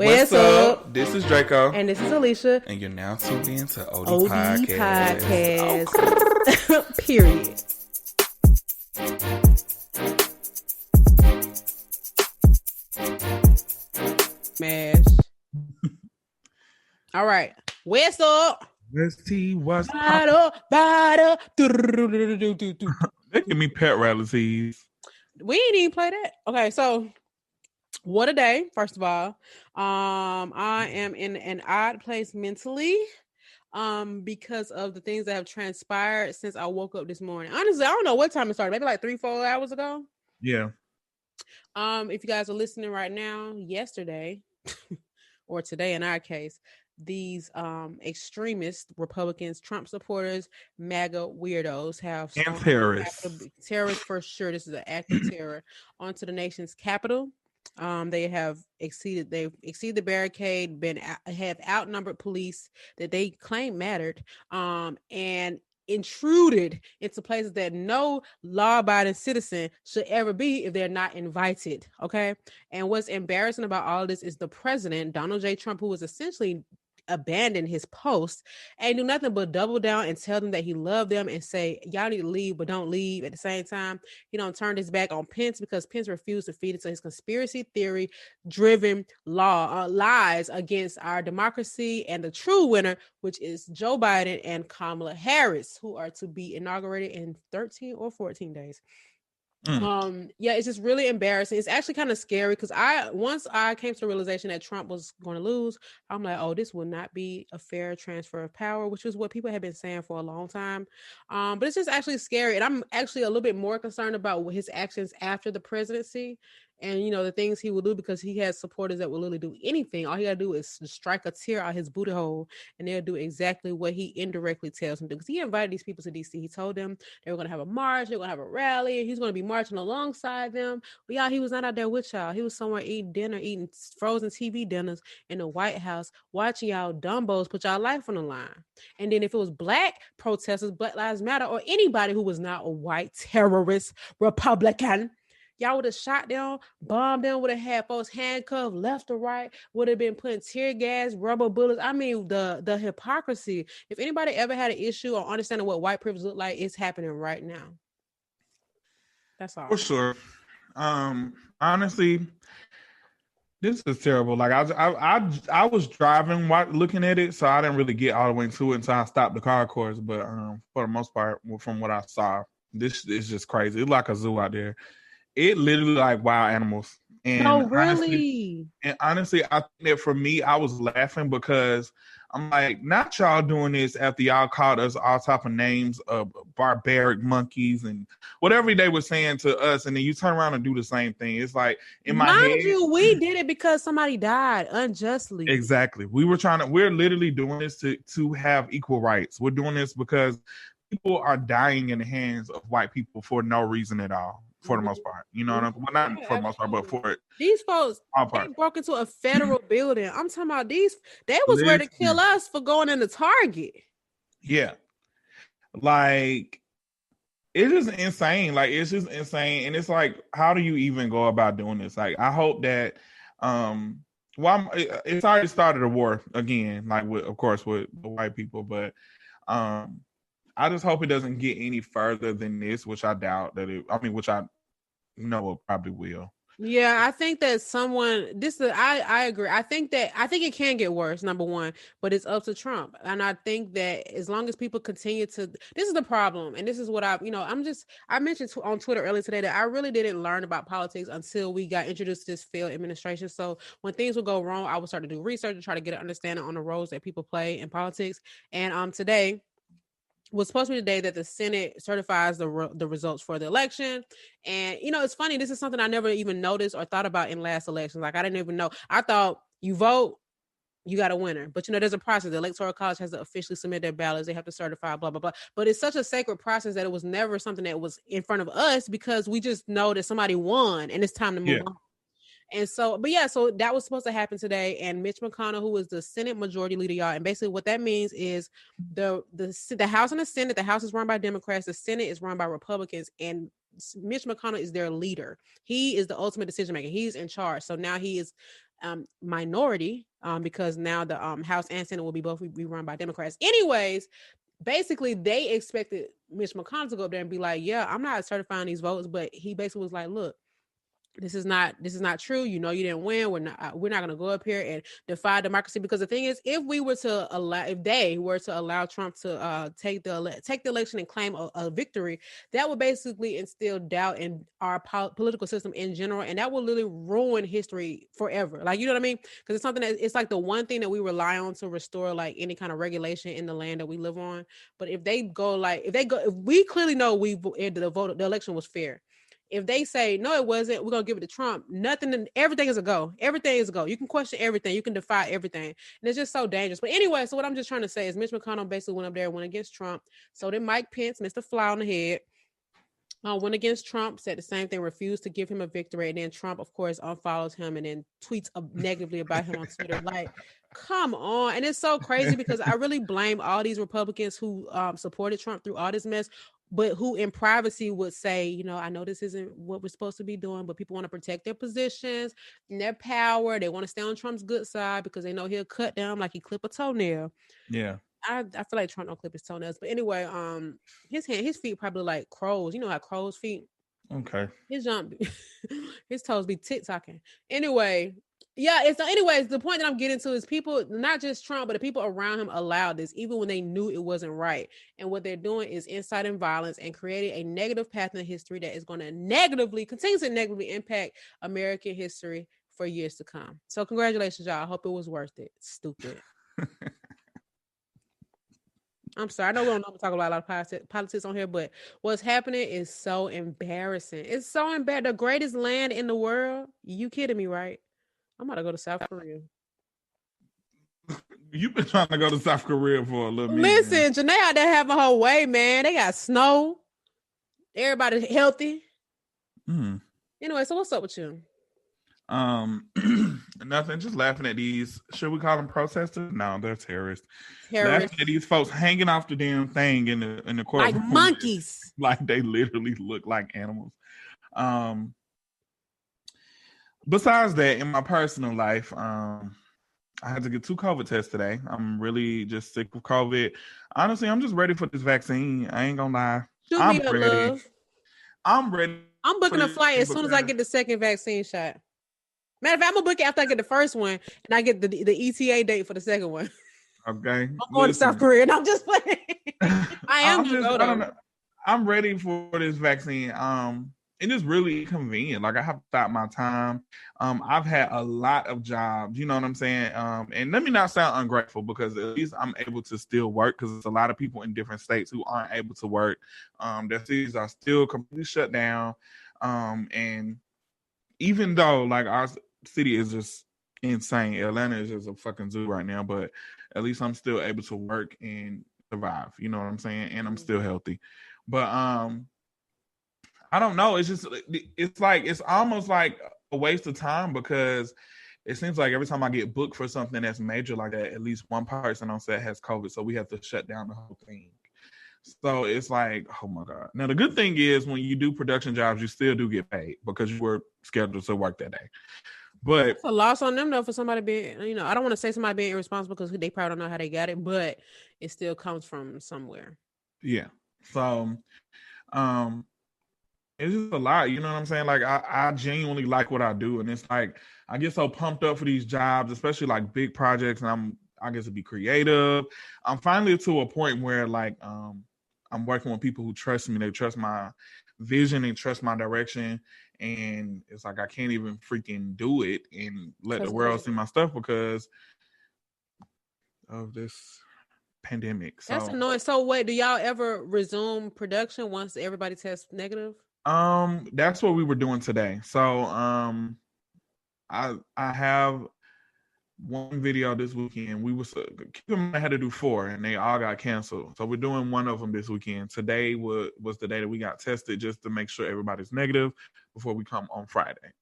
What's up? This is Draco. And this is Alicia. And you're now tuned in to OD Podcast. Oh. Period. Smash. All right. What's up? Let's see what's up. They give me pet rallies. We ain't even play that. Okay, so what a day, first of all. I am in an odd place mentally because of the things that have transpired since I woke up this morning. Honestly, I don't know what time it started. Maybe like 3-4 hours ago. Yeah. If you guys are listening right now, yesterday or today in our case, these extremist Republicans, Trump supporters, MAGA weirdos have and terrorists for sure. This is an act of terror onto the nation's capital. They've exceeded the barricade, have outnumbered police that they claim mattered, and intruded into places that no law-abiding citizen should ever be if they're not invited. Okay. And what's embarrassing about all of this is the president, Donald J. Trump, who was essentially abandoned his post and do nothing but double down and tell them that he loved them and say, y'all need to leave, but don't leave. At the same time, he don't turn his back on Pence because Pence refused to feed into his conspiracy theory driven lies against our democracy and the true winner, which is Joe Biden and Kamala Harris, who are to be inaugurated in 13 or 14 days. Yeah, it's just really embarrassing. It's actually kind of scary because once I came to the realization that Trump was going to lose, I'm like, oh, this will not be a fair transfer of power, which is what people have been saying for a long time. But it's just actually scary, and I'm actually a little bit more concerned about his actions after the presidency. And, you know, the things he will do, because he has supporters that will literally do anything. All he got to do is strike a tear out his booty hole, and they'll do exactly what he indirectly tells them to do. Because he invited these people to D.C. He told them they were going to have a march, they were going to have a rally, and he's going to be marching alongside them. But y'all, he was not out there with y'all. He was somewhere eating dinner, eating frozen TV dinners in the White House, watching y'all dumbos put y'all life on the line. And then if it was black protesters, Black Lives Matter, or anybody who was not a white terrorist Republican, y'all would have shot them, bombed them, would have had folks handcuffed left or right, would have been putting tear gas, rubber bullets. I mean, the hypocrisy. If anybody ever had an issue or understanding what white privilege look like, it's happening right now. That's all. For sure. Honestly, this is terrible. Like I was driving looking at it, so I didn't really get all the way into it until I stopped the car, of course. But for the most part, from what I saw, this is just crazy. It's like a zoo out there. It literally like wild animals. And no, really. Honestly, I think that for me, I was laughing because I'm like, not y'all doing this after y'all called us all type of names of barbaric monkeys and whatever they were saying to us, and then you turn around and do the same thing. It's like in my head. Mind you, we did it because somebody died unjustly. Exactly. We're literally doing this to have equal rights. We're doing this because people are dying in the hands of white people for no reason at all. For the most part, you know what I'm saying? Well, not for the most part, but for it. These folks, they broke into a federal building. I'm talking about they was ready to kill us for going into Target. Yeah. Like, it is insane. Like, it's just insane. And it's like, how do you even go about doing this? Like, I hope that, it's already started a war again, like, of course, with the white people, but, I just hope it doesn't get any further than this, which I doubt which I know it probably will. Yeah, I think that I agree. I think it can get worse, number one, but it's up to Trump. And I think that as long as people continue to, this is the problem. And this is what I mentioned on Twitter earlier today that I really didn't learn about politics until we got introduced to this failed administration. So when things would go wrong, I would start to do research and try to get an understanding on the roles that people play in politics. And today was supposed to be the day that the Senate certifies the results for the election. And, you know, it's funny. This is something I never even noticed or thought about in last elections. Like, I didn't even know. I thought you vote, you got a winner. But, you know, there's a process. The Electoral College has to officially submit their ballots. They have to certify, blah, blah, blah. But it's such a sacred process that it was never something that was in front of us because we just know that somebody won and it's time to move on. And so, so that was supposed to happen today. And Mitch McConnell, who is the Senate Majority Leader, y'all, and basically what that means is the House and the Senate, the House is run by Democrats, the Senate is run by Republicans, and Mitch McConnell is their leader. He is the ultimate decision maker. He's in charge. So now he is minority, because now the House and Senate will be run by Democrats. Anyways, basically they expected Mitch McConnell to go up there and be like, yeah, I'm not certifying these votes, but he basically was like, look, this is not true. You know, you didn't win. We're not going to go up here and defy democracy, because the thing is, if they were to allow Trump to take the election and claim a victory, that would basically instill doubt in our political system in general, and that will literally ruin history forever. Like, you know what I mean? Because it's something that it's like the one thing that we rely on to restore like any kind of regulation in the land that we live on. But if we clearly know the election was fair. If they say no, it wasn't, we're gonna give it to Trump. Everything is a go. Everything is a go. You can question everything. You can defy everything, and it's just so dangerous. But anyway, so what I'm just trying to say is Mitch McConnell basically went up there and went against Trump. So then Mike Pence, Mr. Fly on the head, went against Trump, said the same thing, refused to give him a victory, and then Trump, of course, unfollows him and then tweets negatively about him on Twitter. Like, come on. And it's so crazy because I really blame all these Republicans who supported Trump through all this mess, but who in privacy would say, you know, I know this isn't what we're supposed to be doing, but people want to protect their positions and their power. They want to stay on Trump's good side because they know he'll cut them like he clip a toenail. Yeah. I feel like Trump don't clip his toenails. But anyway, his feet probably like crows. You know how crows' feet? Okay. His toes be tick-tocking. Anyway, anyways, the point that I'm getting to is people, not just Trump, but the people around him allowed this, even when they knew it wasn't right. And what they're doing is inciting violence and creating a negative path in history that is going to continue to negatively impact American history for years to come. So congratulations, y'all. I hope it was worth it. Stupid. I'm sorry. I know we don't talk about a lot of politics on here, but what's happening is so embarrassing. It's so embarrassing. The greatest land in the world. You kidding me, right? I'm about to go to South Korea. You've been trying to go to South Korea for a little minute. Listen, Janae out there having her way, man. They got snow. Everybody's healthy. Anyway, so what's up with you? Nothing. Just laughing at these. Should we call them protesters? No, they're terrorists. Laughing at these folks hanging off the damn thing in the courtroom like monkeys. Like they literally look like animals. Besides that, in my personal life, I had to get 2 COVID tests today. I'm really just sick of COVID. Honestly, I'm just ready for this vaccine. I ain't gonna lie. I'm ready. Love. I'm ready. I'm booking a flight as soon as I get the second vaccine shot. Matter of fact, I'm gonna book it after I get the first one and I get the ETA date for the second one. Okay. I'm going to South Korea and I'm just playing. I am gonna go though. I'm ready for this vaccine. It is really convenient. Like I have stopped my time. I've had a lot of jobs, you know what I'm saying? And let me not sound ungrateful because at least I'm able to still work because there's a lot of people in different states who aren't able to work. Their cities are still completely shut down. And even though like our city is just insane, Atlanta is just a fucking zoo right now, but at least I'm still able to work and survive, you know what I'm saying? And I'm still healthy. But I don't know. It's almost like a waste of time because it seems like every time I get booked for something that's major like that, at least one person on set has COVID, so we have to shut down the whole thing. So it's like, oh my God. Now the good thing is when you do production jobs, you still do get paid because you were scheduled to work that day. But it's a loss on them though for somebody being, you know, I don't want to say somebody being irresponsible because they probably don't know how they got it, but it still comes from somewhere. Yeah. So it's just a lot, you know what I'm saying? Like I genuinely like what I do, and it's like I get so pumped up for these jobs, especially like big projects, and I get to be creative. I'm finally to a point where like I'm working with people who trust me. They trust my vision and trust my direction, and it's like I can't even freaking do it and let the world see my stuff because of this pandemic. So that's annoying. So wait, do y'all ever resume production once everybody tests negative? That's what we were doing today. So I have one video this weekend. We was keep in mind I had to do 4 and they all got canceled. So we're doing one of them this weekend. Today was the day that we got tested just to make sure everybody's negative before we come on Saturday.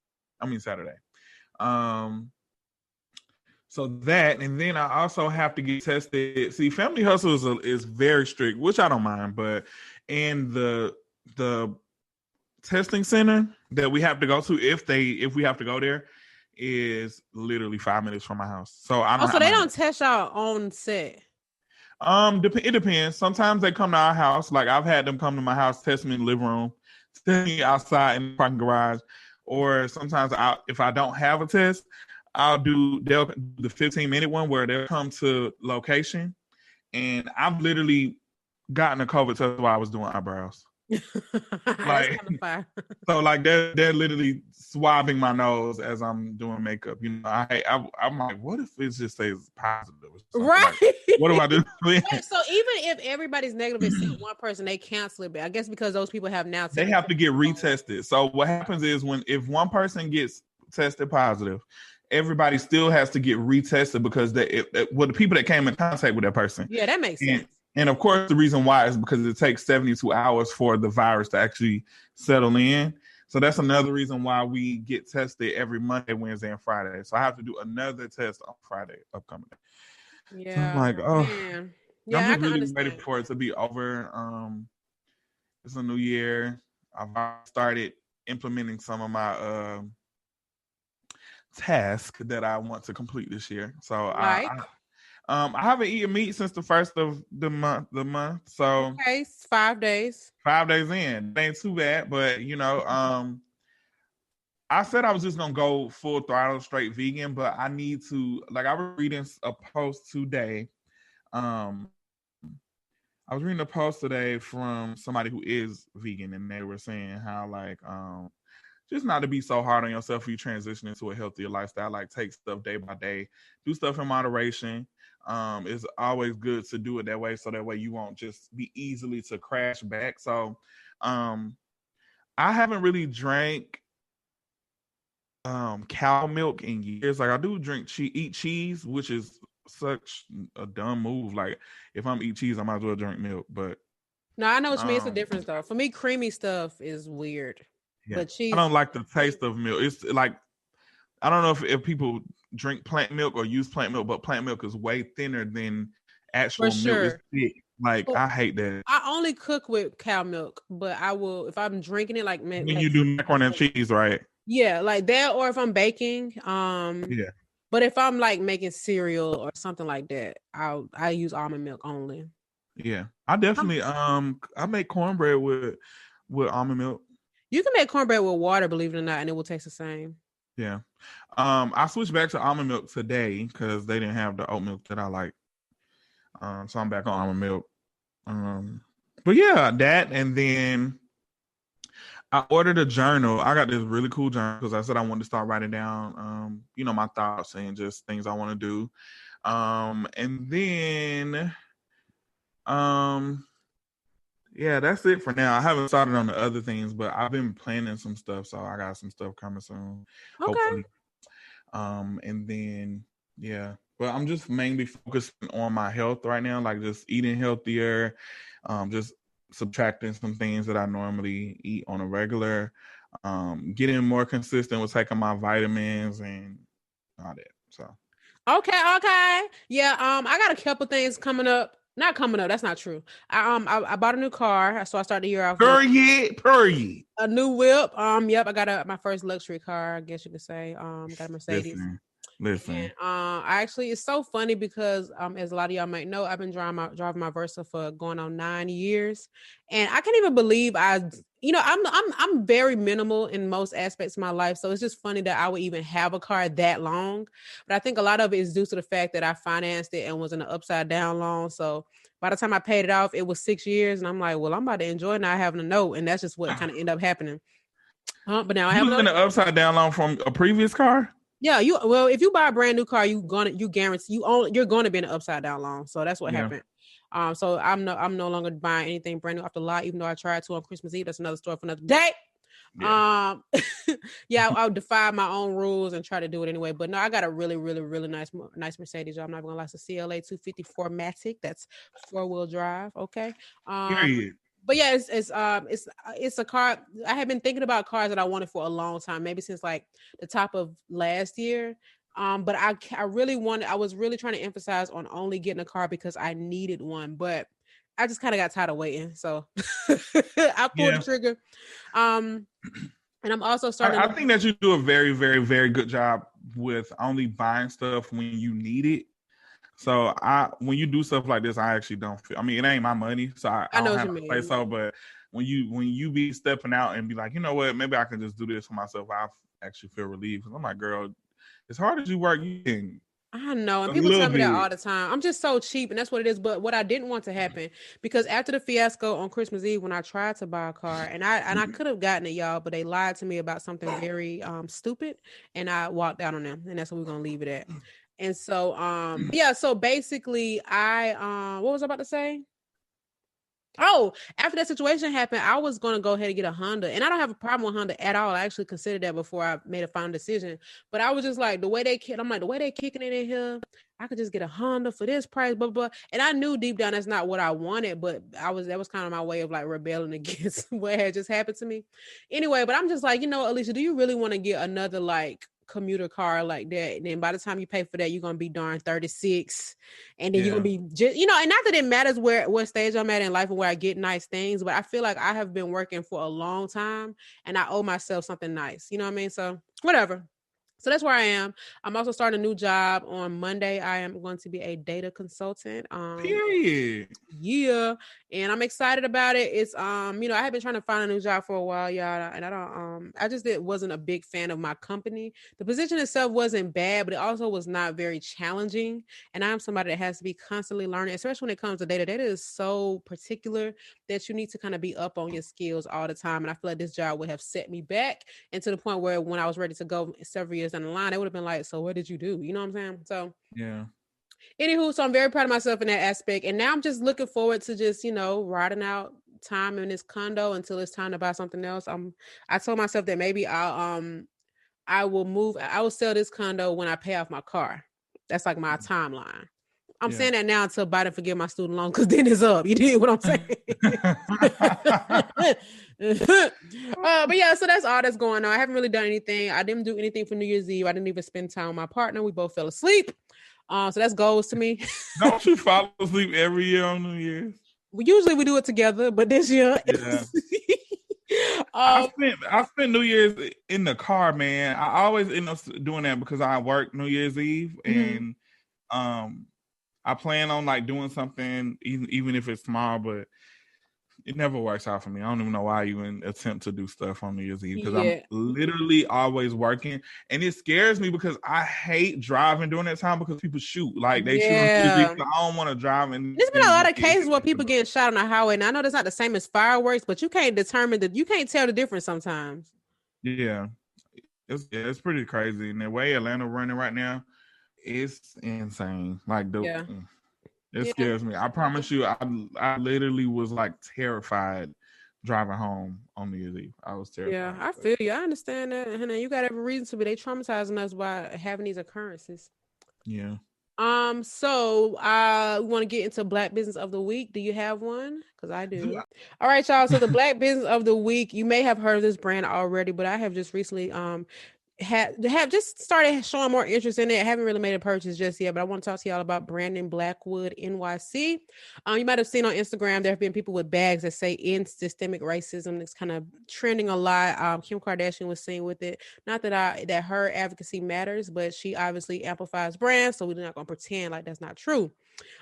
So that, and then I also have to get tested. See, Family Hustle is very strict, which I don't mind, but in the testing center that we have to go to, if we have to go there, is literally 5 minutes from my house. So I don't Oh, so have they my don't test y'all on set. It depends. Sometimes they come to our house. Like I've had them come to my house, test me in the living room, test me outside in the parking garage, or sometimes if I don't have a test, they'll do the 15-minute one where they'll come to location, and I've literally gotten a COVID test while I was doing eyebrows. That's Like kind of fire. so, like they're literally swabbing my nose as I'm doing makeup. You know, I'm like, what if it just says positive or something? Right. Like, what do I do? Wait, so even if everybody's negative except one person, they cancel it. But I guess because those people have now They have to get retested. So what happens is if one person gets tested positive, everybody still has to get retested because the people that came in contact with that person. Yeah, that makes sense. And of course, the reason why is because it takes 72 hours for the virus to actually settle in. So that's another reason why we get tested every Monday, Wednesday, and Friday. So I have to do another test on Friday upcoming. Yeah. So I'm like, oh, man. Yeah, I'm just really understand. ready for it to be over. It's a new year. I've started implementing some of my tasks that I want to complete this year. So I haven't eaten meat since the first of the month. So okay, 5 days. 5 days in. It ain't too bad, but I said I was just gonna go full throttle straight vegan, but I need to I was reading a post today. I was reading a post today from somebody who is vegan, and they were saying how just not to be so hard on yourself if you transition into a healthier lifestyle. Like take stuff day by day, do stuff in moderation. It's always good to do it that way, so that way you won't just be easily to crash back. So I haven't really drank cow milk in years. Like I do eat cheese, which is such a dumb move. Like if I'm eat cheese, I might as well drink milk. But no, I know what you mean. It's a difference though. For me, creamy stuff is weird. Yeah. But cheese, I don't like the taste of milk. It's like I don't know if people drink plant milk or use plant milk, but plant milk is way thinner than actual milk. It's thick. Like I hate that. I only cook with cow milk, but I will if I'm drinking it like when you do macaroni and cheese, right? Yeah, like that, or if I'm baking. Yeah. But if I'm like making cereal or something like that, I use almond milk only. Yeah, I definitely I make cornbread with almond milk. You can make cornbread with water, believe it or not, and it will taste the same. Yeah. I switched back to almond milk today because they didn't have the oat milk that I like. So I'm back on almond milk. But yeah, that, and then I ordered a journal. I got this really cool journal because I said I wanted to start writing down my thoughts and just things I want to do. And then yeah, that's it for now. I haven't started on the other things, but I've been planning some stuff, so I got some stuff coming soon. Okay. Hopefully. And then yeah, but I'm just mainly focusing on my health right now, like just eating healthier, just subtracting some things that I normally eat on a regular, getting more consistent with taking my vitamins and all that. So okay. Yeah, I got a couple things coming up. Not coming up. That's not true. I bought a new car, so I started the year off. Period. A new whip. Yep. I got my first luxury car. I guess you could say. Got a Mercedes. Listen. And, I actually, it's so funny because as a lot of y'all might know, I've been driving my Versa for going on 9 years, and I can't even believe I'm very minimal in most aspects of my life. So it's just funny that I would even have a car that long. But I think a lot of it is due to the fact that I financed it and was in an upside down loan. So by the time I paid it off, it was 6 years, and I'm like, well, I'm about to enjoy not having a note, and that's just what kind of ended up happening. But now I have an upside down loan from a previous car. Yeah, if you buy a brand new car, you're gonna be in an upside down loan. So that's what happened. So I'm no longer buying anything brand new off the lot, even though I tried to on Christmas Eve. That's another story for another day. Yeah. I'll defy my own rules and try to do it anyway. But no, I got a really, really, really nice Mercedes. I'm not gonna lie, it's a CLA 254 Matic. That's 4-wheel drive. Okay. Period. But yeah, it's a car. I have been thinking about cars that I wanted for a long time, maybe since like the top of last year. But I was really trying to emphasize on only getting a car because I needed one, but I just kind of got tired of waiting. So I pulled the trigger. And I'm also starting. I think that you do a very, very, very good job with only buying stuff when you need it. So when you do stuff like this, I actually don't feel. I mean, it ain't my money, so I I know don't what have you to play. mean. So, but when you be stepping out and be like, you know what, maybe I can just do this for myself, I actually feel relieved. Because I'm like, girl, as hard as you work, you can I know, and a people little tell me that bit. all the time. I'm just so cheap, and that's what it is. But what I didn't want to happen, because after the fiasco on Christmas Eve, when I tried to buy a car, and I could have gotten it, y'all, but they lied to me about something very stupid, and I walked out on them, and that's what we're gonna leave it at. And so yeah, so basically, I what was I about to say? Oh, after that situation happened, I was going to go ahead and get a Honda. And I don't have a problem with Honda at all. I actually considered that before I made a final decision. But I was just like, the way they kicking it in here, I could just get a Honda for this price, blah, blah. And I knew deep down that's not what I wanted, but that was kind of my way of like rebelling against what had just happened to me. Anyway, but I'm just like, Alicia, do you really want to get another like commuter car like that? And then by the time you pay for that, you're gonna be darn 36, and then you're gonna be just, and not that it matters what stage I'm at in life and where I get nice things, but I feel like I have been working for a long time and I owe myself something nice. You know what I mean? So whatever. So that's where I am. I'm also starting a new job on Monday. I am going to be a data consultant. Period. Yeah, and I'm excited about it. It's I have been trying to find a new job for a while, y'all, and I just wasn't a big fan of my company. The position itself wasn't bad, but it also was not very challenging. And I'm somebody that has to be constantly learning, especially when it comes to data. Data is so particular that you need to kind of be up on your skills all the time. And I feel like this job would have set me back, and to the point where when I was ready to go several years down the line, it would have been like, so what did you do? You know what I'm saying? So Yeah. Anywho, so I'm very proud of myself in that aspect. And now I'm just looking forward to just, riding out time in this condo until it's time to buy something else. I told myself that maybe I will sell this condo when I pay off my car. That's like my timeline. I'm saying that now until Biden forgive my student loan, because then it's up. You did what I'm saying? But yeah, so that's all that's going on. I haven't really done anything. I didn't do anything for New Year's Eve. I didn't even spend time with my partner. We both fell asleep. So that's goals to me. Don't you fall asleep every year on New Year's? Usually we do it together, but this year, yeah. I spent New Year's in the car, man. I always end up doing that because I work New Year's Eve, and I plan on like doing something, even if it's small, but it never works out for me. I don't even know why I even attempt to do stuff on New Year's Eve, because I'm literally always working, and it scares me because I hate driving during that time because people shoot. Like they shoot on TV. So I don't want to drive. And there's been a lot of cases where people getting shot on the highway, and I know that's not the same as fireworks, but you can't tell the difference sometimes. Yeah, it's pretty crazy. And the way Atlanta running right now, it's insane. Like it scares me. I promise you, I literally was like terrified driving home on New Year's Eve. I was terrified. Yeah, I feel you. I understand that. And you got every reason to be. They traumatizing us by having these occurrences. Yeah. So we want to get into Black Business of the Week. Do you have one? Because I do. All right, y'all. So the Black Business of the Week, you may have heard of this brand already, but I have just recently have just started showing more interest in it. I haven't really made a purchase just yet, but I want to talk to y'all about branding Blackwood NYC. You might have seen on Instagram, there have been people with bags that say end systemic racism. It's kind of trending a lot. Kim Kardashian was seen with it. Not that her advocacy matters, but she obviously amplifies brands, so we're not going to pretend like that's not true.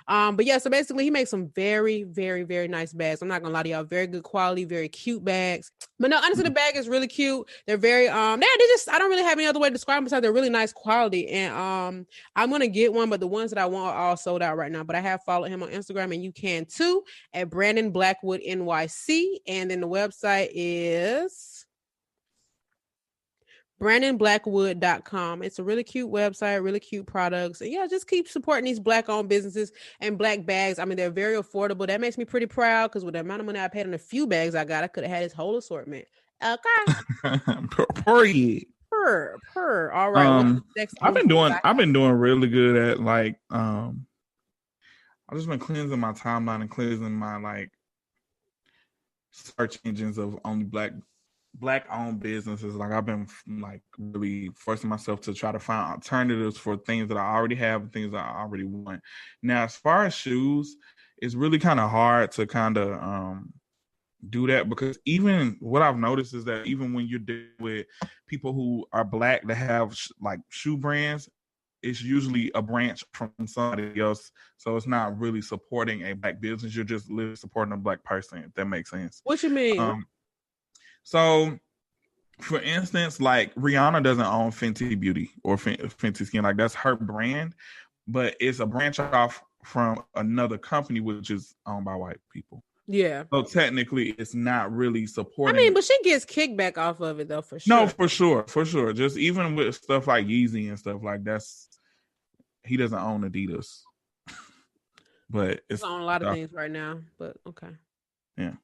But yeah, so basically he makes some very, very, very nice bags. I'm not gonna lie to y'all, very good quality, very cute bags. But no, honestly, the bag is really cute. They're very I don't really have any other way to describe them besides they're really nice quality. And I'm gonna get one, but the ones that I want are all sold out right now. But I have followed him on Instagram, and you can too, at Brandon Blackwood NYC. And then the website is BrandonBlackwood.com. It's a really cute website, really cute products. And yeah, just keep supporting these Black-owned businesses and Black bags. I mean, they're very affordable. That makes me pretty proud, because with the amount of money I paid on a few bags I got, I could have had his whole assortment. Okay. Per. All right. I've been doing really good at like I've just been cleansing my timeline and cleansing my like search engines of only Black-owned businesses. Like I've been like really forcing myself to try to find alternatives for things that I already have and things that I already want. Now, as far as shoes, it's really kind of hard to kind of do that, because even what I've noticed is that even when you're dealing with people who are Black that have like shoe brands, it's usually a branch from somebody else. So it's not really supporting a Black business. You're just literally supporting a Black person, if that makes sense. What you mean? So, for instance, like Rihanna doesn't own Fenty Beauty or Fenty Skin. Like, that's her brand, but it's a branch off from another company, which is owned by white people. Yeah. So technically, it's not really supporting. I mean, but she gets kickback off of it, though, for sure. No, for sure. Just even with stuff like Yeezy and stuff like that's, he doesn't own Adidas, but it's on a lot of things right now. But okay. Yeah,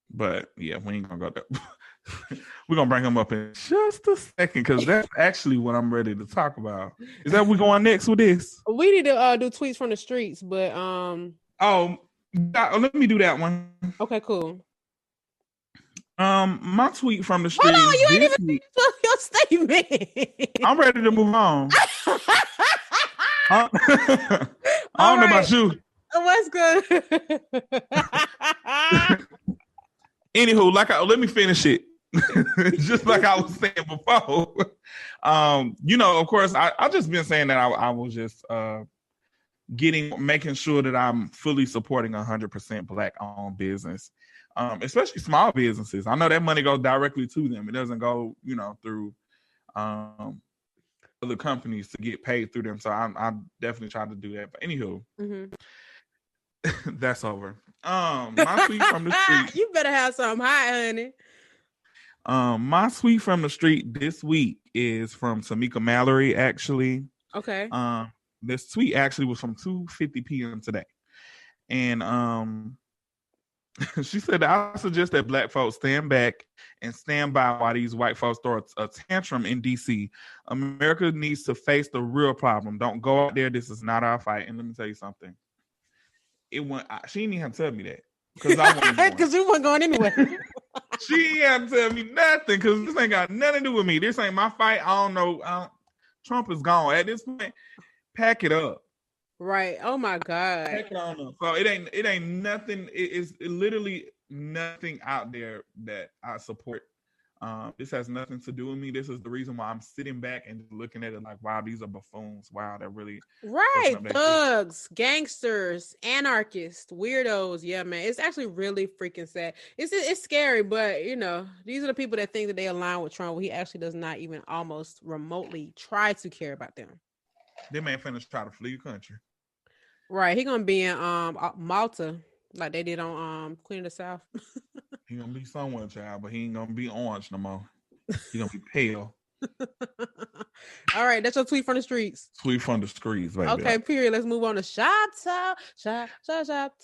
but yeah, we ain't gonna go there. We're gonna bring him up in just a second because that's actually what I'm ready to talk about. Is that we going next with this? We need to do tweets from the streets, but let me do that one. Okay, cool. My tweet from the street. Hold on, you ain't even finished your statement. I'm ready to move on. I don't know about you. What's good? Anywho, let me finish it. Just like I was saying before. Of course, I just been saying that I was just making sure that I'm fully supporting 100% Black owned business, especially small businesses. I know that money goes directly to them. It doesn't go, through other companies to get paid through them. So I definitely try to do that. But anywho, that's over. My tweet from the street. You better have something hot, honey. My tweet from the street this week is from Tamika Mallory, actually. Okay. This tweet actually was from 2:50 p.m. today. And she said, I suggest that Black folks stand back and stand by while these white folks throw a tantrum in D.C. America needs to face the real problem. Don't go out there. This is not our fight. And let me tell you something. She didn't even have to tell me that. Because you weren't going anywhere. She ain't have to tell me nothing because this ain't got nothing to do with me. This ain't my fight. I don't know. Trump is gone. At this point, pack it up. Right. Oh my God. Pack it on up. So it ain't nothing. It's literally nothing out there that I support. This has nothing to do with me. This is the reason why I'm sitting back and looking at it like, wow, these are buffoons. Wow, they're really right. Thugs, gangsters, anarchists, weirdos. Yeah, man. It's actually really freaking sad. It's scary, but these are the people that think that they align with Trump when he actually does not even almost remotely try to care about them. They man finna try to flee the country. Right. He gonna be in Malta like they did on Queen of the South. He gonna be somewhere, child, but he ain't gonna be orange no more. He gonna be pale. All right, that's your tweet from the streets. Tweet from the streets, baby. Okay, period. Let's move on to shop talk. Shop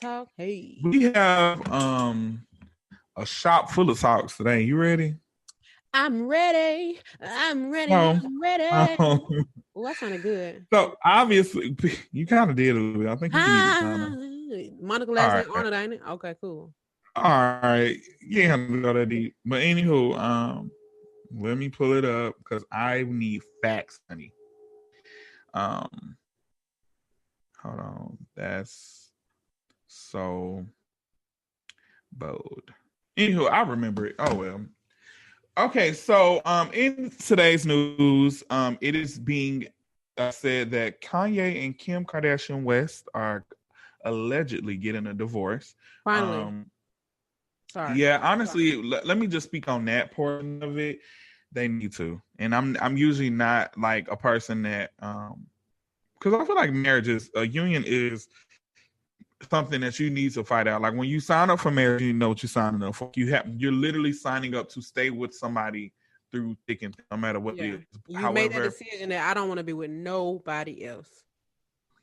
talk. Hey. We have a shop full of talks today. You ready? I'm ready. I'm ready. I'm ready. Oh, that sounded good. So obviously, you kind of did a little bit. I think you did. Monica last name Arnold, ain't it? Okay, cool. All right, you ain't have to go that deep. But anywho, let me pull it up because I need facts, honey. Hold on. That's so bold. Anywho, I remember it. Oh well. Okay, so in today's news, it is being said that Kanye and Kim Kardashian West are allegedly getting a divorce. Finally. Sorry. Yeah, honestly, let me just speak on that portion of it. They need to, and I'm usually not like a person that because I feel like a union is something that you need to fight out. Like when you sign up for marriage, you know what you're signing up for. You're literally signing up to stay with somebody through thick and thin, no matter what it is. You made that decision that I don't want to be with nobody else.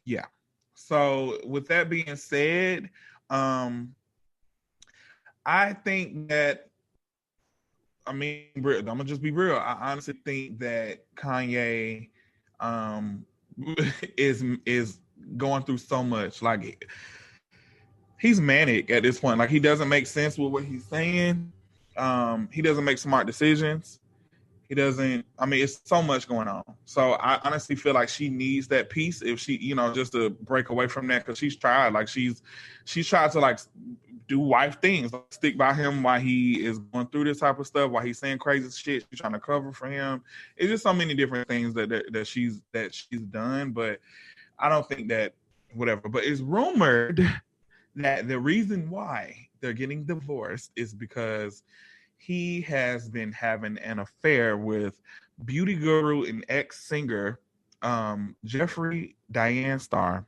Yeah. So with that being said, I think that, I'm gonna just be real. I honestly think that Kanye is going through so much. Like he's manic at this point. Like he doesn't make sense with what he's saying. He doesn't make smart decisions. He doesn't. I mean, it's so much going on. So I honestly feel like she needs that peace if she, just to break away from that, because she's tried. Like she's tried to like do wife things, like stick by him while he is going through this type of stuff, while he's saying crazy shit. She's trying to cover for him. It's just so many different things that she's done. But I don't think that whatever. But it's rumored that the reason why they're getting divorced is because he has been having an affair with beauty guru and ex-singer Jeffree Star.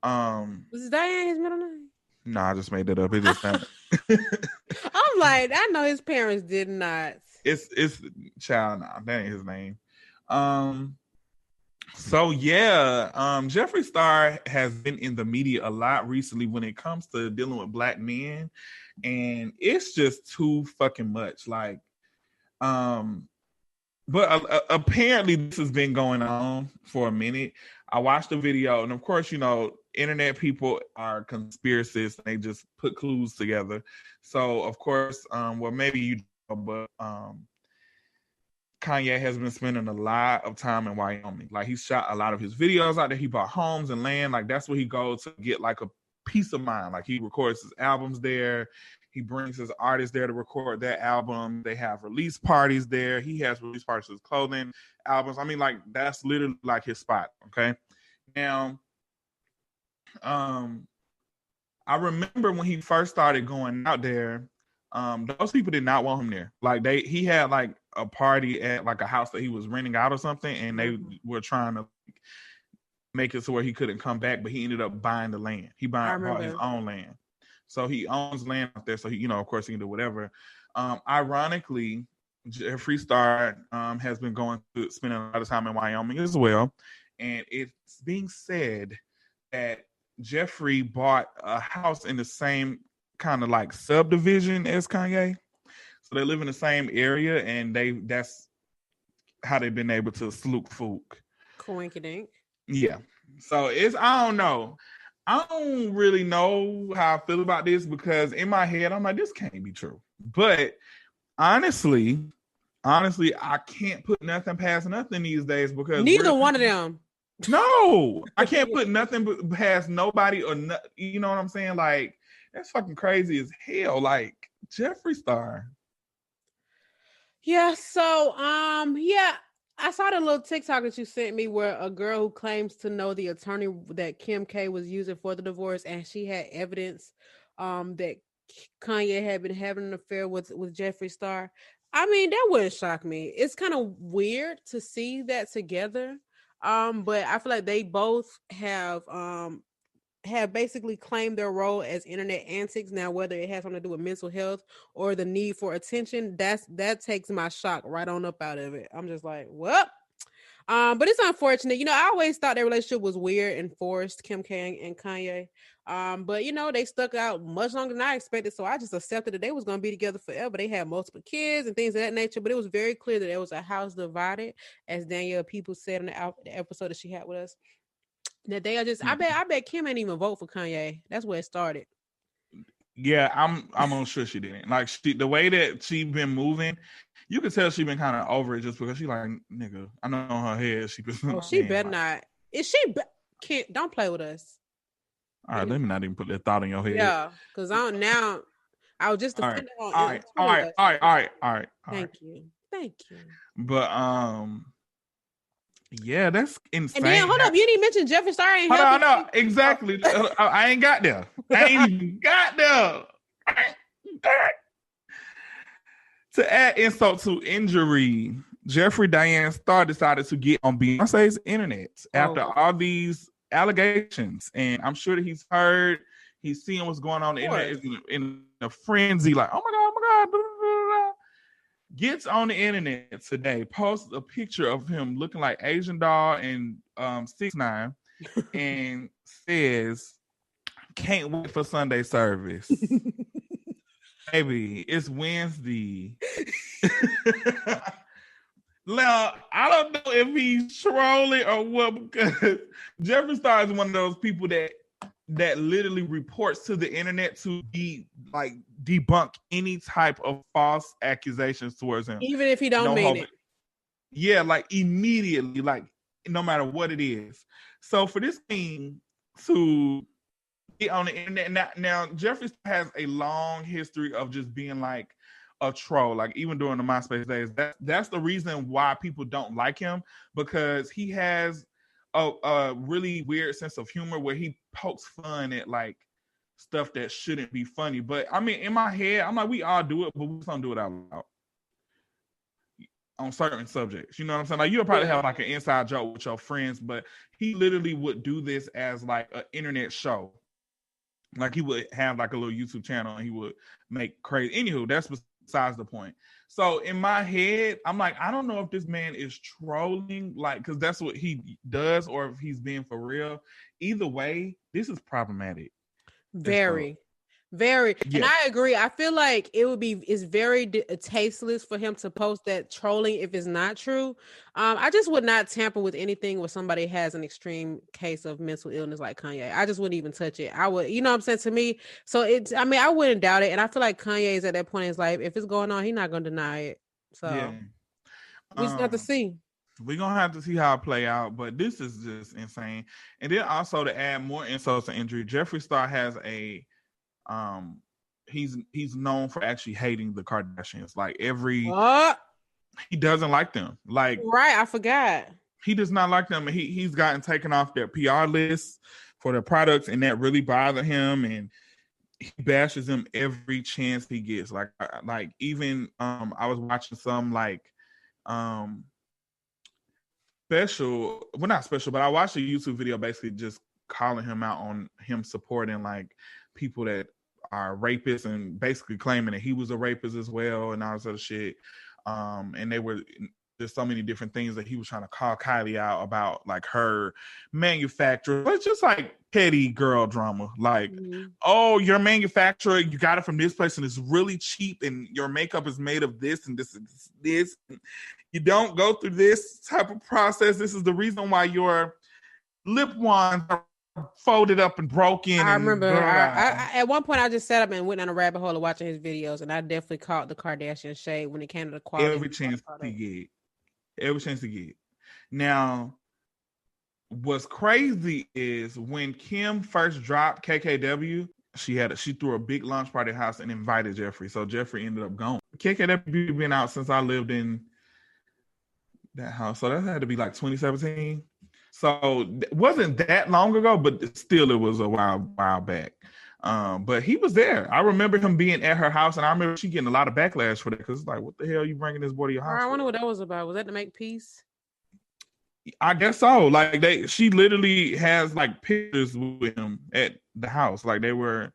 Was Diane his middle name? No, I just made that up. It just sounded. I'm like, I know his parents did not. It's child. Nah, that ain't his name. So yeah, Jeffree Star has been in the media a lot recently when it comes to dealing with black men, and it's just too fucking much. Like, but apparently this has been going on for a minute. I watched the video, and of course, internet people are conspiracists. They just put clues together. So of course, well, maybe you know, but Kanye has been spending a lot of time in Wyoming. Like, he shot a lot of his videos out there. He bought homes and land. Like, that's where he goes to get like a peace of mind. Like, he records his albums there. He brings his artists there to record their album. They have release parties there. He has release parties for his clothing, albums. I mean, like, that's literally like his spot. Okay. Now, I remember when he first started going out there, those people did not want him there. Like, he had like a party at like a house that he was renting out or something, and they were trying to make it so where he couldn't come back, but he ended up buying the land. He bought his own land. So he owns land out there. So he, of course he can do whatever. Ironically, Jeffree Star has been spending a lot of time in Wyoming as well. And it's being said that Jeffree bought a house in the same kind of like subdivision as Kanye. So they live in the same area, and that's how they've been able to sloop fook. Coinkydink. Yeah. So I don't know. I don't really know how I feel about this, because in my head, I'm like, this can't be true. But honestly, I can't put nothing past nothing these days, because neither one of them. No, I can't put nothing past nobody or you know what I'm saying? Like, that's fucking crazy as hell. Like, Jeffree Star. Yeah. So, yeah. I saw the little TikTok that you sent me where a girl who claims to know the attorney that Kim K was using for the divorce, and she had evidence that Kanye had been having an affair with Jeffree Star. I mean, that wouldn't shock me. It's kind of weird to see that together. But I feel like they both have basically claimed their role as internet antics. Now, whether it has something to do with mental health or the need for attention, that takes my shock right on up out of it. I'm just like, what? But it's unfortunate. I always thought their relationship was weird and forced, Kim K and Kanye. But they stuck out much longer than I expected. So I just accepted that they was going to be together forever. They had multiple kids and things of that nature. But it was very clear that there was a house divided, as Danielle People said in the episode that she had with us. That they are just, I bet Kim ain't even vote for Kanye. That's where it started. Yeah, I'm sure she didn't. Like, the way that she been moving, you could tell she been kind of over it, just because she like, nigga, I know in her head she been. Oh, she better not. Is she? Can't, don't play with us. All right, let me not even put that thought in your head. Yeah, because I was just defending her. All right. Thank you. But yeah, that's insane. And then hold up, you didn't mention Jeffree Star. Hold on, no, exactly. I ain't got there. I ain't even got there. To add insult to injury, Jeffree Star decided to get on Beyonce's internet after all these allegations, and I'm sure that he's seeing what's going on. The internet is in a frenzy, like, oh my god. Gets on the internet today, posts a picture of him looking like Asian Doll and 6ix9ine, and says, "Can't wait for Sunday service." Baby, it's Wednesday. Now, I don't know if he's trolling or what, because Jeffree Star is one of those people that literally reports to the internet to be like debunk any type of false accusations towards him, even if he don't mean it. Yeah, like immediately, like no matter what it is. So for this thing to be on the internet now, Jeffree has a long history of just being like a troll. Like even during the MySpace days, that's the reason why people don't like him, because he has a really weird sense of humor where he pokes fun at like stuff that shouldn't be funny. But I mean, in my head, I'm like, we all do it, but we just don't do it out loud on certain subjects. You know what I'm saying? Like you'll probably have like an inside joke with your friends, but he literally would do this as like an internet show. Like he would have like a little YouTube channel and he would make crazy. Anywho, that's besides the point. So in my head, I'm like, I don't know if this man is trolling, like, because that's what he does, or if he's being for real. Either way, this is problematic. Very. Very. Yeah. And I agree. I feel like it's very tasteless for him to post that trolling if it's not true. I just would not tamper with anything where somebody has an extreme case of mental illness like Kanye. I just wouldn't even touch it. I would, you know what I'm saying, to me. So I wouldn't doubt it. And I feel like Kanye is at that point in his life. If it's going on, he's not going to deny it. So we just have to see. We're going to have to see how it play out, but this is just insane. And then also to add more insults to injury, Jeffree Star has a he's known for actually hating the Kardashians. Like he doesn't like them. Like right, I forgot. He does not like them. He's gotten taken off their PR lists for their products, and that really bothered him. And he bashes them every chance he gets. Like even I was watching some like special, well not special, but I watched a YouTube video basically just calling him out on him supporting like people that are rapists and basically claiming that he was a rapist as well and all this other shit. And there's so many different things that he was trying to call Kylie out about, like her manufacturer. But it's just like petty girl drama. Like, oh, your manufacturer, you got it from this place and it's really cheap and your makeup is made of this and this and this. You don't go through this type of process. This is the reason why your lip wands are folded up and broken. I remember I at one point I just sat up and went on a rabbit hole of watching his videos, and I definitely caught the Kardashian shade when it came to the quality. Every chance to get. Now, what's crazy is when Kim first dropped KKW, she threw a big launch party at the house and invited Jeffree. So Jeffree ended up going. KKW been out since I lived in that house, so that had to be like 2017. So it wasn't that long ago, but still it was a while back. But he was there. I remember him being at her house, and I remember she getting a lot of backlash for that because it's like, what the hell are you bringing this boy to your house? I wonder what that was about. Was that to make peace? I guess so. Like she literally has like pictures with him at the house. Like they were,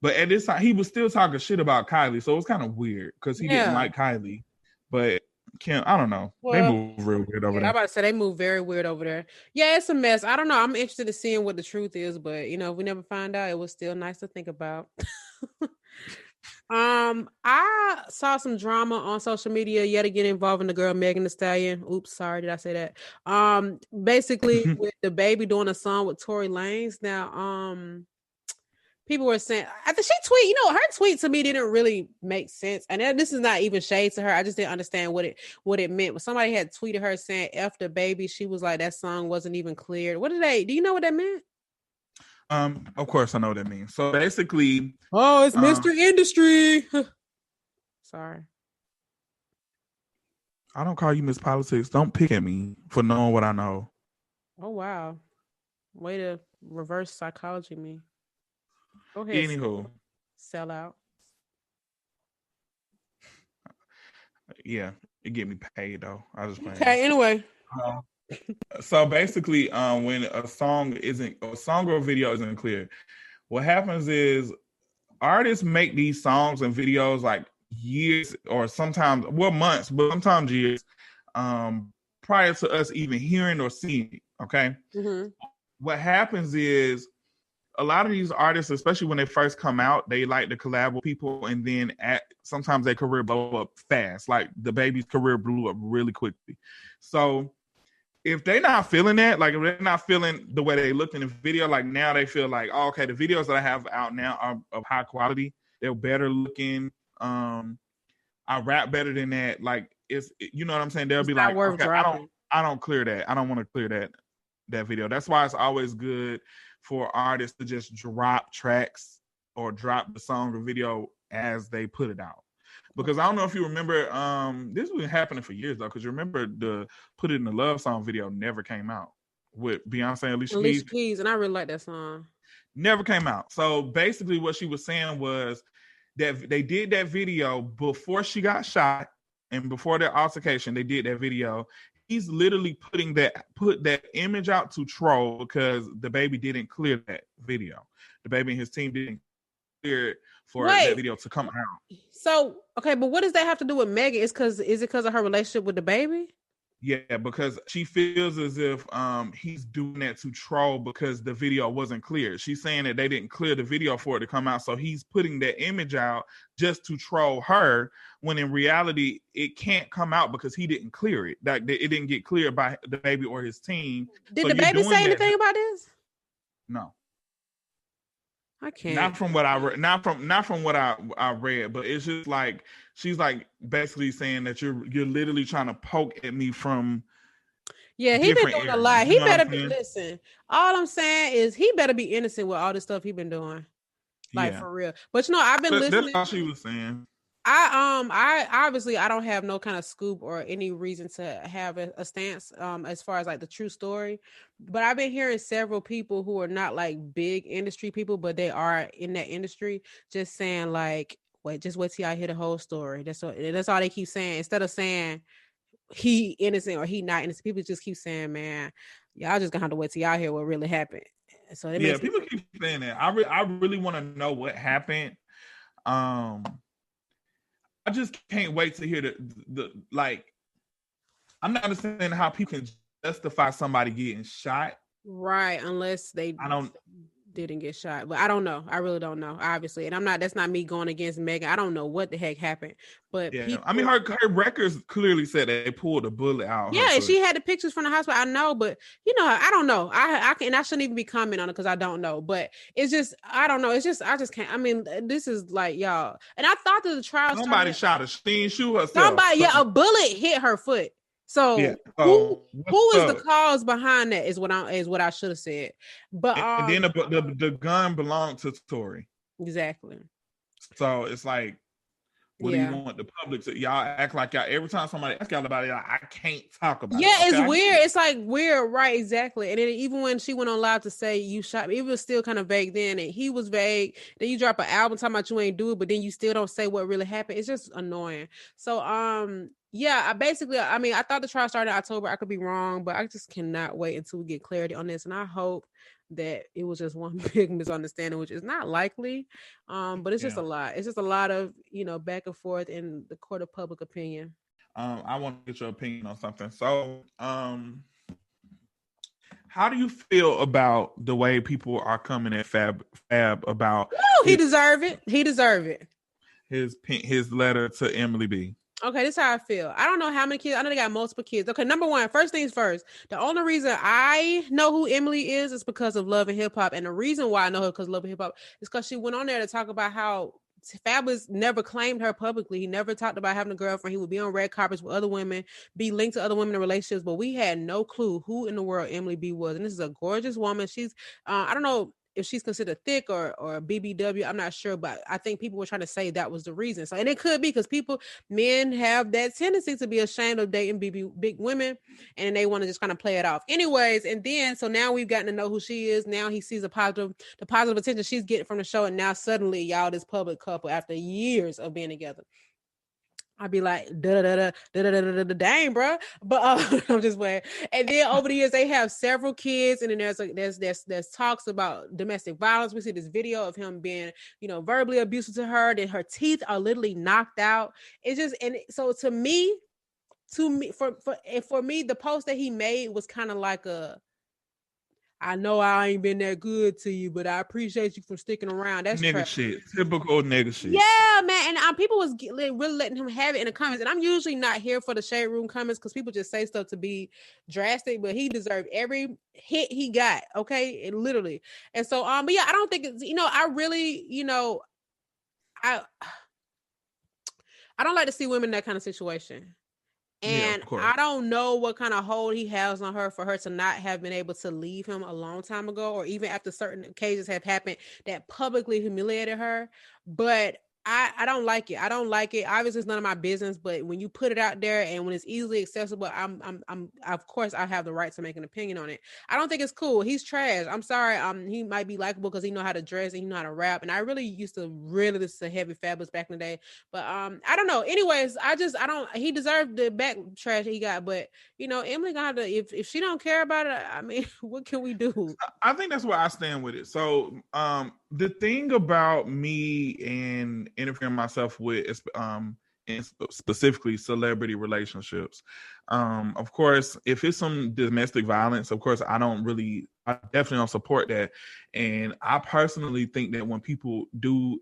but at this time he was still talking shit about Kylie, so it was kind of weird because he didn't like Kylie, but Kim, I don't know. Well, they move real weird over there. I'm about to say they move very weird over there. Yeah, it's a mess. I don't know. I'm interested in seeing what the truth is, but if we never find out, it was still nice to think about. I saw some drama on social media yet again involving the girl Megan Thee Stallion. Oops, sorry, did I say that? Basically with the baby doing a song with Tory Lanez. Now, people were saying, I think she tweet, her tweet to me didn't really make sense. And this is not even shade to her. I just didn't understand what it meant. When somebody had tweeted her saying F the baby, she was like, that song wasn't even cleared. Do you know what that meant? Of course I know what that means. So basically, it's Mr. Industry. Sorry. I don't call you Miss Politics. Don't pick at me for knowing what I know. Oh wow. Way to reverse psychology me. Go ahead. Anywho. Sell out. Yeah, it get me paid though. I just okay. Anyway. So basically, when a song or video isn't clear, what happens is artists make these songs and videos like years or sometimes months, but sometimes years prior to us even hearing or seeing it. Okay. Mm-hmm. What happens is a lot of these artists, especially when they first come out, they like to collab with people, and then sometimes their career blow up fast. Like the baby's career blew up really quickly. So if they're not feeling that, like if they're not feeling the way they looked in the video, like now they feel like, oh, okay, the videos that I have out now are of high quality. They're better looking. I rap better than that. Like it's, you know what I'm saying? They'll It's be not like, worth okay, dropping. I don't clear that. I don't want to clear that video. That's why it's always good for artists to just drop tracks or drop the song or video as they put it out. Because I don't know if you remember, this has been happening for years though. Because you remember the Put It in the Love Song video never came out with Beyonce and Alicia Keys. And I really like that song. Never came out. So basically, what she was saying was that they did that video before she got shot and before their altercation. They did that video. He's literally put that image out to troll because the baby didn't clear that video. The baby and his team didn't clear it for that video to come out. So okay, but what does that have to do with Megan? Is it because of her relationship with the baby? Yeah, because she feels as if he's doing that to troll because the video wasn't clear. She's saying that they didn't clear the video for it to come out, so he's putting that image out just to troll her, when in reality it can't come out because he didn't clear it. That it didn't get cleared by the baby or his team. Did the baby say anything about this? No. I can't. Not from what I read. Not from what I read, but it's just like she's like basically saying that you're literally trying to poke at me from. Yeah, he been doing a lot. He better be, listen. All I'm saying is he better be innocent with all this stuff he been doing, like for real. But I've been listening. That's all she was saying. I obviously I don't have no kind of scoop or any reason to have a stance as far as like the true story, but I've been hearing several people who are not like big industry people, but they are in that industry, just saying like, just wait till I hear the whole story. That's all they keep saying, instead of saying he innocent or he not innocent. People just keep saying, man, y'all just gonna have to wait till y'all hear what really happened. So people keep saying that. I really want to know what happened. I just can't wait to hear the like. I'm not understanding how people can justify somebody getting shot, right? Unless didn't get shot, but I don't know. I really don't know, obviously, and that's not me going against Megan. I don't know what the heck happened, but yeah, I mean, her records clearly said that they pulled a bullet out. Yeah, and she had the pictures from the hospital. I know, but I don't know. I shouldn't even be commenting on it because I don't know. But it's just, I don't know. It's just, I just can't. I mean, this is like, y'all. And I thought that the trial somebody shot her. She didn't shoot herself. Somebody, a bullet hit her foot. So who is the cause behind that? Is what I should have said. But and then the gun belonged to Tory. Exactly. So it's like, what do you want the public to? Y'all act like y'all every time somebody asks y'all about it, I can't talk about it. Yeah, it's weird. It's like weird, right? Exactly. And then even when she went on live to say you shot me, it was still kind of vague then, and he was vague. Then you drop an album talking about you ain't do it, but then you still don't say what really happened. It's just annoying. So yeah, I thought the trial started in October. I could be wrong, but I just cannot wait until we get clarity on this. And I hope that it was just one big misunderstanding, which is not likely. But it's just a lot. It's just a lot of, back and forth in the court of public opinion. I want to get your opinion on something. So, how do you feel about the way people are coming at Fab about? He deserve it. He deserve it. His letter to Emily B. Okay, this is how I feel. I don't know how many kids. I know they got multiple kids. Okay, number one, first things first. The only reason I know who Emily is because of Love and Hip Hop. And the reason why I know her because of Love and Hip Hop is because she went on there to talk about how Fabulous never claimed her publicly. He never talked about having a girlfriend. He would be on red carpets with other women, be linked to other women in relationships. But we had no clue who in the world Emily B was. And this is a gorgeous woman. She's, I don't know if she's considered thick or BBW, I'm not sure, but I think people were trying to say that was the reason. So, and it could be because men have that tendency to be ashamed of dating big women, and they want to just kind of play it off. Anyways, and then, so now we've gotten to know who she is. Now he sees the positive attention she's getting from the show, and now suddenly y'all this public couple after years of being together. I'd be like, dang, bro. But I'm just playing. And then over the years, they have several kids, and then there's talks about domestic violence. We see this video of him being, verbally abusive to her. Then her teeth are literally knocked out. It's just, and so for me, the post that he made was kind of like I know I ain't been that good to you, but I appreciate you for sticking around. That's nigga shit. Typical nigga shit. Yeah, man. And people was really letting him have it in the comments. And I'm usually not here for the shade room comments because people just say stuff to be drastic, but he deserved every hit he got. Okay. And literally. And so, but yeah, I don't think it's, I really, I don't like to see women in that kind of situation. Yeah, And of course. I don't know what kind of hold he has on her for her to not have been able to leave him a long time ago, or even after certain occasions have happened that publicly humiliated her. But I don't like it. I don't like it. Obviously, it's none of my business. But when you put it out there and when it's easily accessible, I'm of course I have the right to make an opinion on it. I don't think it's cool. He's trash. I'm sorry. He might be likable because he know how to dress and he know how to rap. And I really used to really listen to Heavy Fabulous back in the day. But I don't know. Anyways, I don't. He deserved the back trash he got. But Emily got to. If she don't care about it, I mean, what can we do? I think that's where I stand with it. So the thing about me and interfering myself with and specifically celebrity relationships, of course, if it's some domestic violence, of course, I definitely don't support that. And I personally think that when people do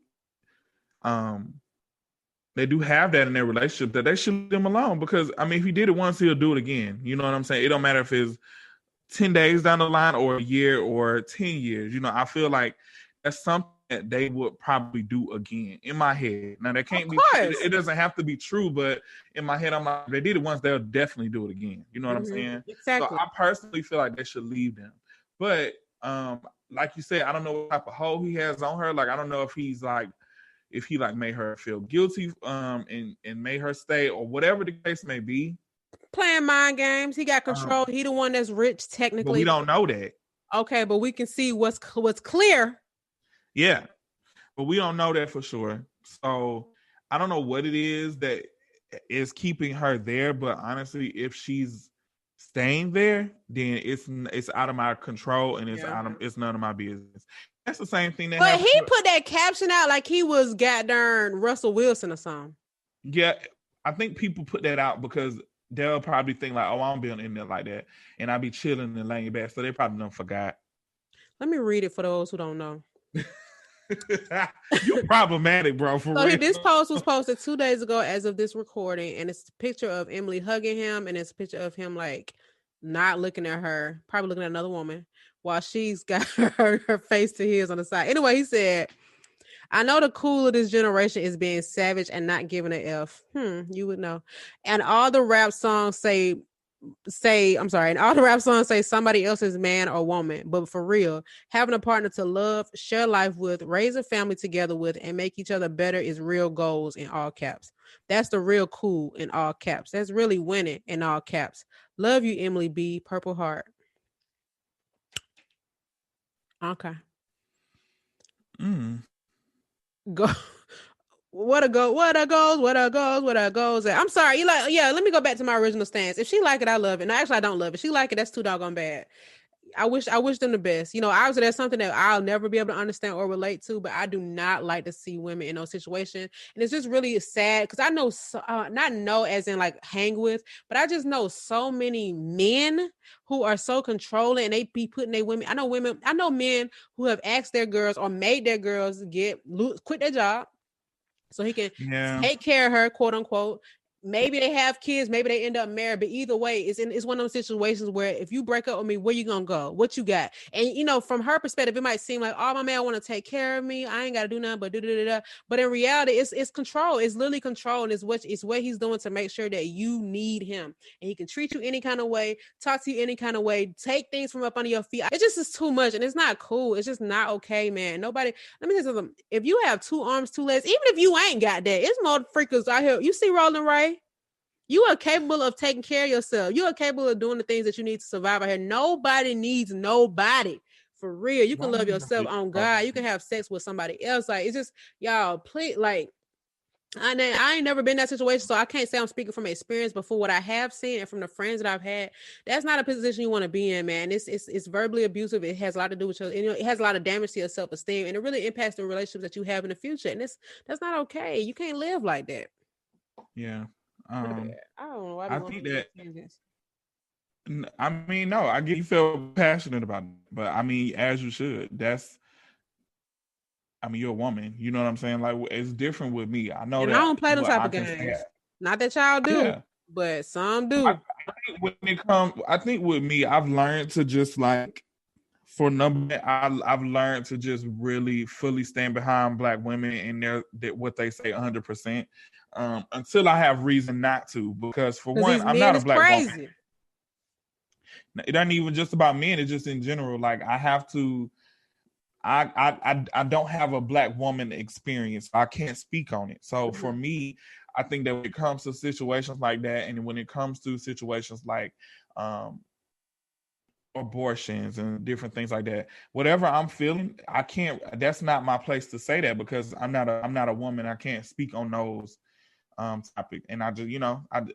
they do have that in their relationship, that they should leave them alone, because I mean, if he did it once, he'll do it again. You know what I'm saying? It don't matter if it's 10 days down the line or a year or 10 years. I feel like that's something that they would probably do again, in my head. Now, that can't be, it doesn't have to be true, but in my head, I'm like, if they did it once, they'll definitely do it again. You know what I'm saying? Exactly. So I personally feel like they should leave them. But like you said, I don't know what type of hold he has on her. Like, I don't know if he made her feel guilty and made her stay, or whatever the case may be. Playing mind games. He got control. He the one that's rich technically. But we don't know that. Okay, but we can see what's clear. Yeah, but we don't know that for sure. So I don't know what it is that is keeping her there. But honestly, if she's staying there, then it's out of my control, and it's none of my business. That's the same thing that. But he put that caption out like he was goddamn Russell Wilson or something. Yeah, I think people put that out because they'll probably think like, oh, I don't be on the internet like that, and I be chilling and laying back, so they probably don't forgot. Let me read it for those who don't know. You're problematic, bro. For so real. This post was posted 2 days ago as of this recording, and it's a picture of Emily hugging him, and it's a picture of him like not looking at her, probably looking at another woman, while she's got her face to his on the side. Anyway, he said, I know the cool of this generation is being savage and not giving an F. You would know. And all the rap songs say somebody else's man or woman. But for real, having a partner to love, share life with, raise a family together with, and make each other better is real goals in all caps. That's the real cool in all caps. That's really winning in all caps. Love you, Emily B. Purple Heart. Okay. Go. What a goes. I'm sorry. Let me go back to my original stance. If she like it, I love it. No, actually, I don't love it. If she like it, that's too doggone bad. I wish them the best. Obviously that's something that I'll never be able to understand or relate to, but I do not like to see women in those situations. And it's just really sad because I know, not know as in like hang with, but I just know so many men who are so controlling and they be putting their women. I know men who have asked their girls or made their girls quit their job so he can take care of her, quote unquote. Maybe they have kids, maybe they end up married, but either way, it's one of those situations where if you break up with me, where you gonna go? What you got? And from her perspective, it might seem like, oh, my man want to take care of me. I ain't gotta do nothing but do. But in reality, it's control. It's literally control, and it's what he's doing to make sure that you need him, and he can treat you any kind of way, talk to you any kind of way, take things from up under your feet. It just is too much, and it's not cool. It's just not okay, man. Nobody. Let me tell you something. If you have 2 arms, 2 legs, even if you ain't got that, it's more freakers out here. You see Rolling Ray? You are capable of taking care of yourself. You are capable of doing the things that you need to survive out here. Nobody needs nobody. For real. You can love yourself on God. You can have sex with somebody else. Like, it's just, y'all, please, like, I ain't never been in that situation, so I can't say I'm speaking from experience, but for what I have seen and from the friends that I've had, that's not a position you want to be in, man. It's verbally abusive. It has a lot to do with it has a lot of damage to your self-esteem, and it really impacts the relationships that you have in the future. And that's not okay. You can't live like that. Yeah. I don't know why I think that. I mean, no, I get you feel passionate about it, but I mean, as you should. You're a woman. You know what I'm saying? Like, it's different with me. I know that. I don't play them type of games. Not that y'all do, but some do. I think with me, I've learned to just like for number, I've learned to just really fully stand behind Black women and what they say 100%. Until I have reason not to, because for one, these I'm men not a is Black woman. crazy. It ain't even just about men; it's just in general. Like I have to. I don't have a Black woman experience. I can't speak on it. So for me, I think that when it comes to situations like that, and when it comes to situations like abortions and different things like that, whatever I'm feeling, I can't. That's not my place to say that because I'm not a woman. I can't speak on those topic. And I just,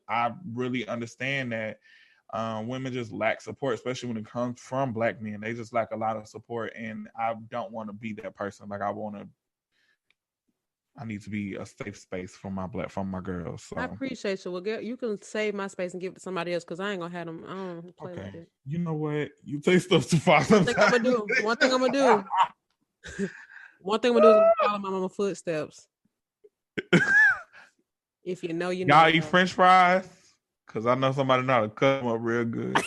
I really understand that women just lack support, especially when it comes from Black men. They just lack a lot of support, and I don't want to be that person. Like I need to be a safe space for my girls. So. I appreciate you. Well, girl, you can save my space and give it to somebody else because I ain't gonna have them. I don't play like that. You know what? You take stuff too far sometimes. One thing I'm gonna do. One thing I'm gonna do is follow my mama footsteps. If you know, you know. Y'all eat French fries? Because I know somebody know how to cut them up real good.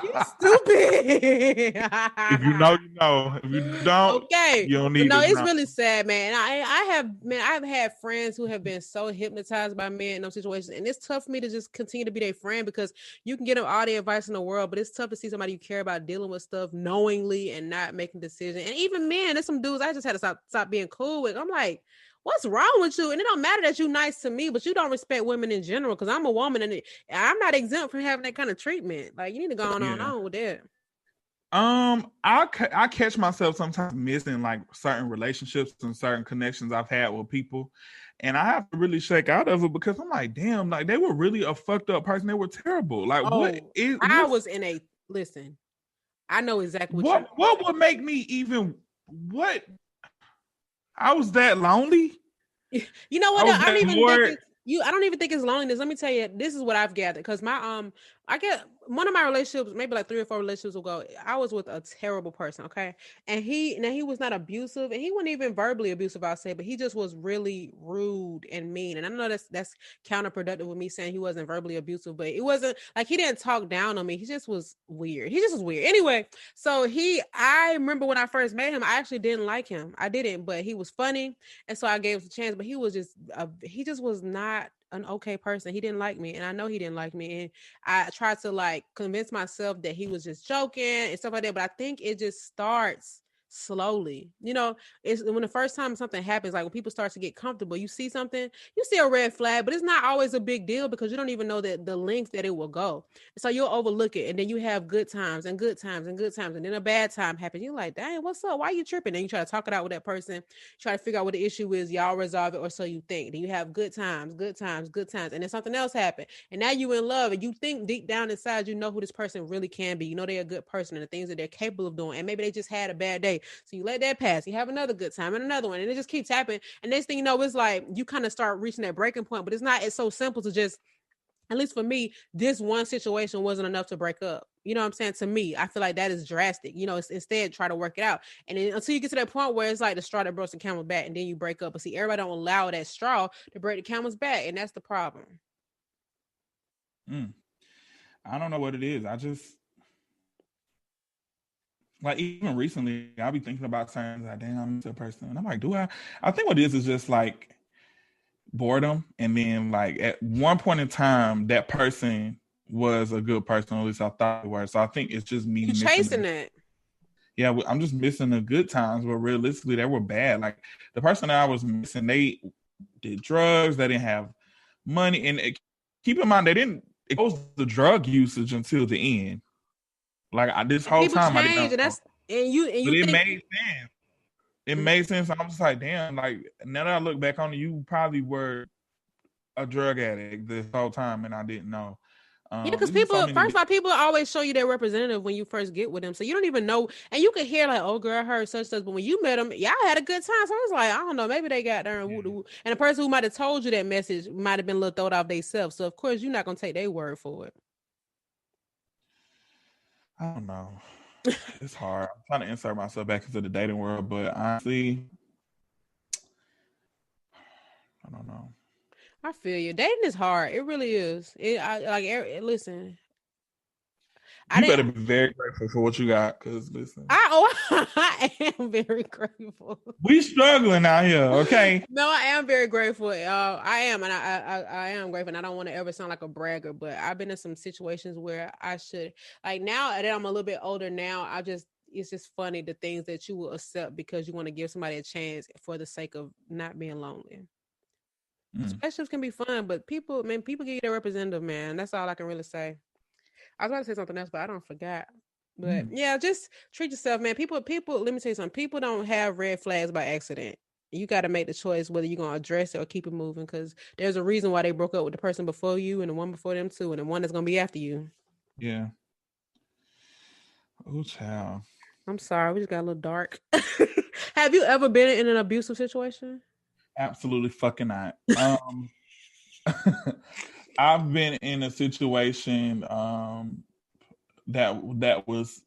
You stupid. If you know, you know. If you don't, okay. You don't need to know. It's know. really sad, man. I've had friends who have been so hypnotized by men in those situations, and it's tough for me to just continue to be their friend because you can get them all the advice in the world, but it's tough to see somebody you care about dealing with stuff knowingly and not making decisions. And even men, there's some dudes I just had to stop being cool with. I'm like, what's wrong with you? And it don't matter that you're nice to me, but you don't respect women in general because I'm a woman and I'm not exempt from having that kind of treatment. Like, you need to go on with that. I catch myself sometimes missing like certain relationships and certain connections I've had with people, and I have to really shake out of it because I'm like, damn, like they were really a fucked up person. They were terrible. Like, listen. I know exactly what would make me even what. I was that lonely. You know what? I don't even think it's loneliness. Let me tell you, this is what I've gathered. Because I get one of my relationships, maybe like 3 or 4 relationships ago, I was with a terrible person. Okay. And he was not abusive and he wasn't even verbally abusive, I'll say, but he just was really rude and mean. And I know that's counterproductive with me saying he wasn't verbally abusive, but it wasn't like he didn't talk down on me. He just was weird. Anyway, so I remember when I first met him, I actually didn't like him. I didn't, but he was funny. And so I gave him a chance, but he just was not an okay person. He didn't like me, and I know he didn't like me. And I tried to like convince myself that he was just joking and stuff like that. But I think it just starts slowly. It's when the first time something happens, like when people start to get comfortable, you see something, you see a red flag, but it's not always a big deal because you don't even know that the length that it will go. So you'll overlook it, and then you have good times and good times and good times, and then a bad time happens. You're like, dang, what's up? Why are you tripping? And you try to talk it out with that person, try to figure out what the issue is. Y'all resolve it, or so you think. Then you have good times, and then something else happened, and now you in love, and you think deep down inside you know who this person really can be. You know they're a good person and the things that they're capable of doing, and maybe they just had a bad day. So you let that pass. You have another good time and another one, and it just keeps happening. And next thing you know, it's like you kind of start reaching that breaking point. But it's so simple to just, at least for me, this one situation wasn't enough to break up. You know what I'm saying? To me, I feel like that is drastic. Instead try to work it out. And then until you get to that point where it's like the straw that broke the camel's back, and then you break up. But see, everybody don't allow that straw to break the camel's back, and that's the problem. I don't know what it is. I just like even recently, I'll be thinking about certain like, damn, I'm a person, and I'm like, do I? I think what it is just like boredom, and then like at one point in time, that person was a good person, or at least I thought they were. So I think it's just me chasing it. Yeah, I'm just missing the good times, but realistically, they were bad. Like the person that I was missing, they did drugs, they didn't have money, and keep in mind they didn't expose the drug usage until the end. Like this whole people time, change, I didn't know. And you but it think made sense. It made sense. I'm just like, damn. Like now that I look back on it, you probably were a drug addict this whole time, and I didn't know. Yeah, because people always show you their representative when you first get with them, so you don't even know, and you can hear like, "Oh, girl, her such." But when you met them, y'all had a good time. So I was like, I don't know, maybe they got there and woo. And the person who might have told you that message might have been a little thrown off themselves. So of course, you're not gonna take their word for it. I don't know. It's hard. I'm trying to insert myself back into the dating world, but honestly, I don't know. I feel you. Dating is hard. It really is. Listen. I better didn't. be very grateful for what you got, because listen, I am very grateful. we struggling out here, okay? No, I am very grateful. I am, and I am grateful. And I don't want to ever sound like a bragger, but I've been in some situations where I should, like, now that I'm a little bit older now, it's just funny the things that you will accept because you want to give somebody a chance for the sake of not being lonely. Relationships can be fun, but people give you their representative, man. That's all I can really say. I was about to say something else, but I don't forget. But yeah, just treat yourself, man. People, let me tell you something. People don't have red flags by accident. You got to make the choice whether you're going to address it or keep it moving, because there's a reason why they broke up with the person before you and the one before them too, and the one that's going to be after you. Yeah. Oh, child. I'm sorry. We just got a little dark. Have you ever been in an abusive situation? Absolutely fucking not. I've been in a situation that was,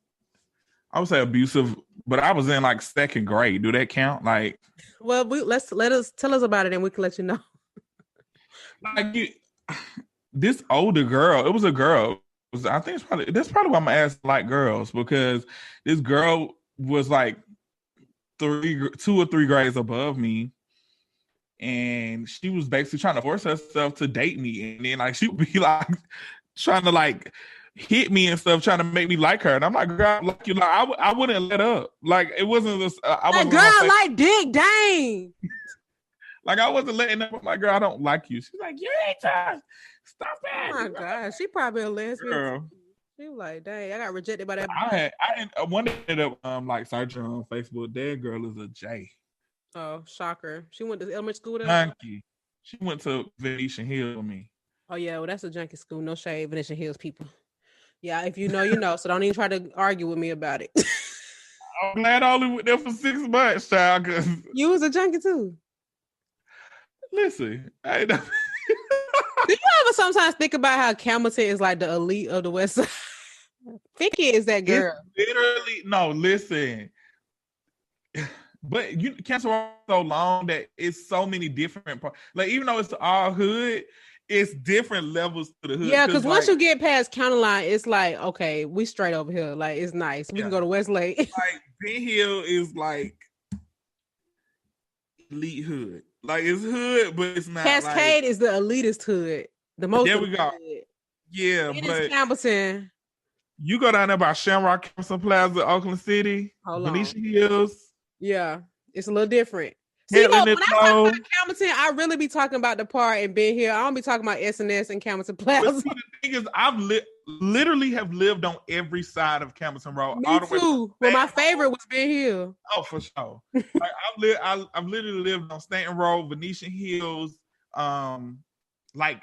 I would say, abusive, but I was in like second grade. Do that count? Like, well, tell us about it, and we can let you know. Like this older girl, it was a girl. I think that's probably why my ass like girls, because this girl was like 2 or 3 grades above me, and she was basically trying to force herself to date me, and then like she would be like trying to like hit me and stuff, trying to make me like her, and I'm like, girl, like you, like I wouldn't let up. Like it wasn't this. I That wasn't girl like dick, dang. Like I wasn't letting up. I'm like, girl, I don't like you. She's like, you ain't trying. Stop it. Oh my God, she probably a lesbian. Girl. She was like, dang, I got rejected by that. I one ended up like searching on Facebook. That girl is a J. Oh, shocker. She went to elementary school there? Junkie. She went to Venetian Hill with me. Oh yeah, well that's a junkie school. No shade, Venetian Hills people. Yeah, if you know, you know. So don't even try to argue with me about it. I'm glad I only went there for 6 months, child. Cause you was a junkie too. Listen, I know. Do you ever sometimes think about how Hamilton is like the elite of the West Side? Vicky is that girl. It's literally, no, listen. But you cancel so long that it's so many different parts. Like even though it's all hood, it's different levels to the hood. Yeah, because once you get past County Line, it's like, okay, we straight over here. Like it's nice. We can go to Westlake. Like Ben Hill is like elite hood. Like it's hood, but it's not. Cascade is the elitist hood. The most. There we go. Hood. Yeah, it but is Campbellton. You go down there by Shamrock Campson Plaza, Oakland City, Venetian Hills. Yeah, it's a little different. See, when I talk about Campbellton, I really be talking about the part and Ben Hill. I don't be talking about SNS and Campbellton Plaza. See, the thing is, I've literally have lived on every side of Campbellton Road. Me too. But my favorite was Ben Hill. Oh, for sure. Like, I've literally lived on Stanton Road, Venetian Hills, like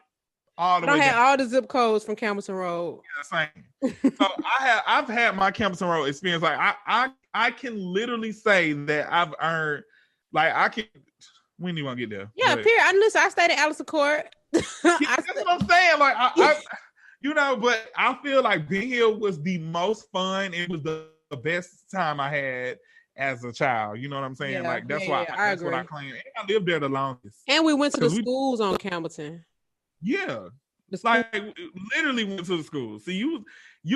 all the way. I had all the zip codes from Campbellton Road. Yeah, same. So I've had my Campbellton Road experience. Like I can literally say that I've earned. Like I can. We didn't even get there. Yeah, period. I stayed at Allison Court. That's what I'm saying. Like I you know, but I feel like Ben Hill was the most fun. It was the best time I had as a child. You know what I'm saying? Yeah, like that's why that's what I claim. And I lived there the longest. And we went to the schools on Campbellton. Yeah. It's like literally went to the school. See, you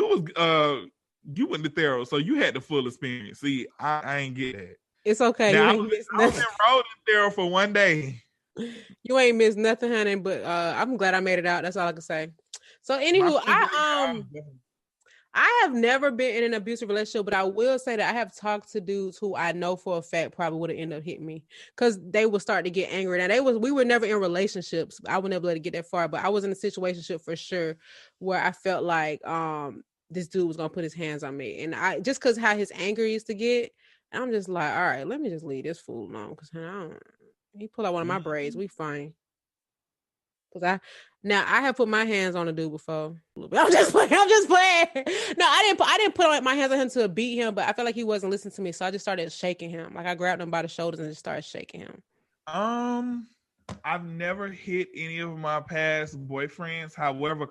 went to Thero, so you had the full experience. See, I ain't get that. It's okay. Now, I was enrolled in Thero for one day. You ain't missed nothing, honey. But I'm glad I made it out. That's all I can say. So, anywho, I have never been in an abusive relationship, but I will say that I have talked to dudes who I know for a fact probably would have ended up hitting me because they would start to get angry. Now we were never in relationships. I would never let it get that far, but I was in a situationship for sure where I felt like this dude was gonna put his hands on me, and I just because how his anger used to get, I'm just like, all right, let me just leave this fool alone because he pulled out one of my braids. We fine. Because I have put my hands on a dude before. I'm just playing. No, I didn't put my hands on him to beat him, but I felt like he wasn't listening to me, so I just started shaking him. Like I grabbed him by the shoulders and just started shaking him. I've never hit any of my past boyfriends. However,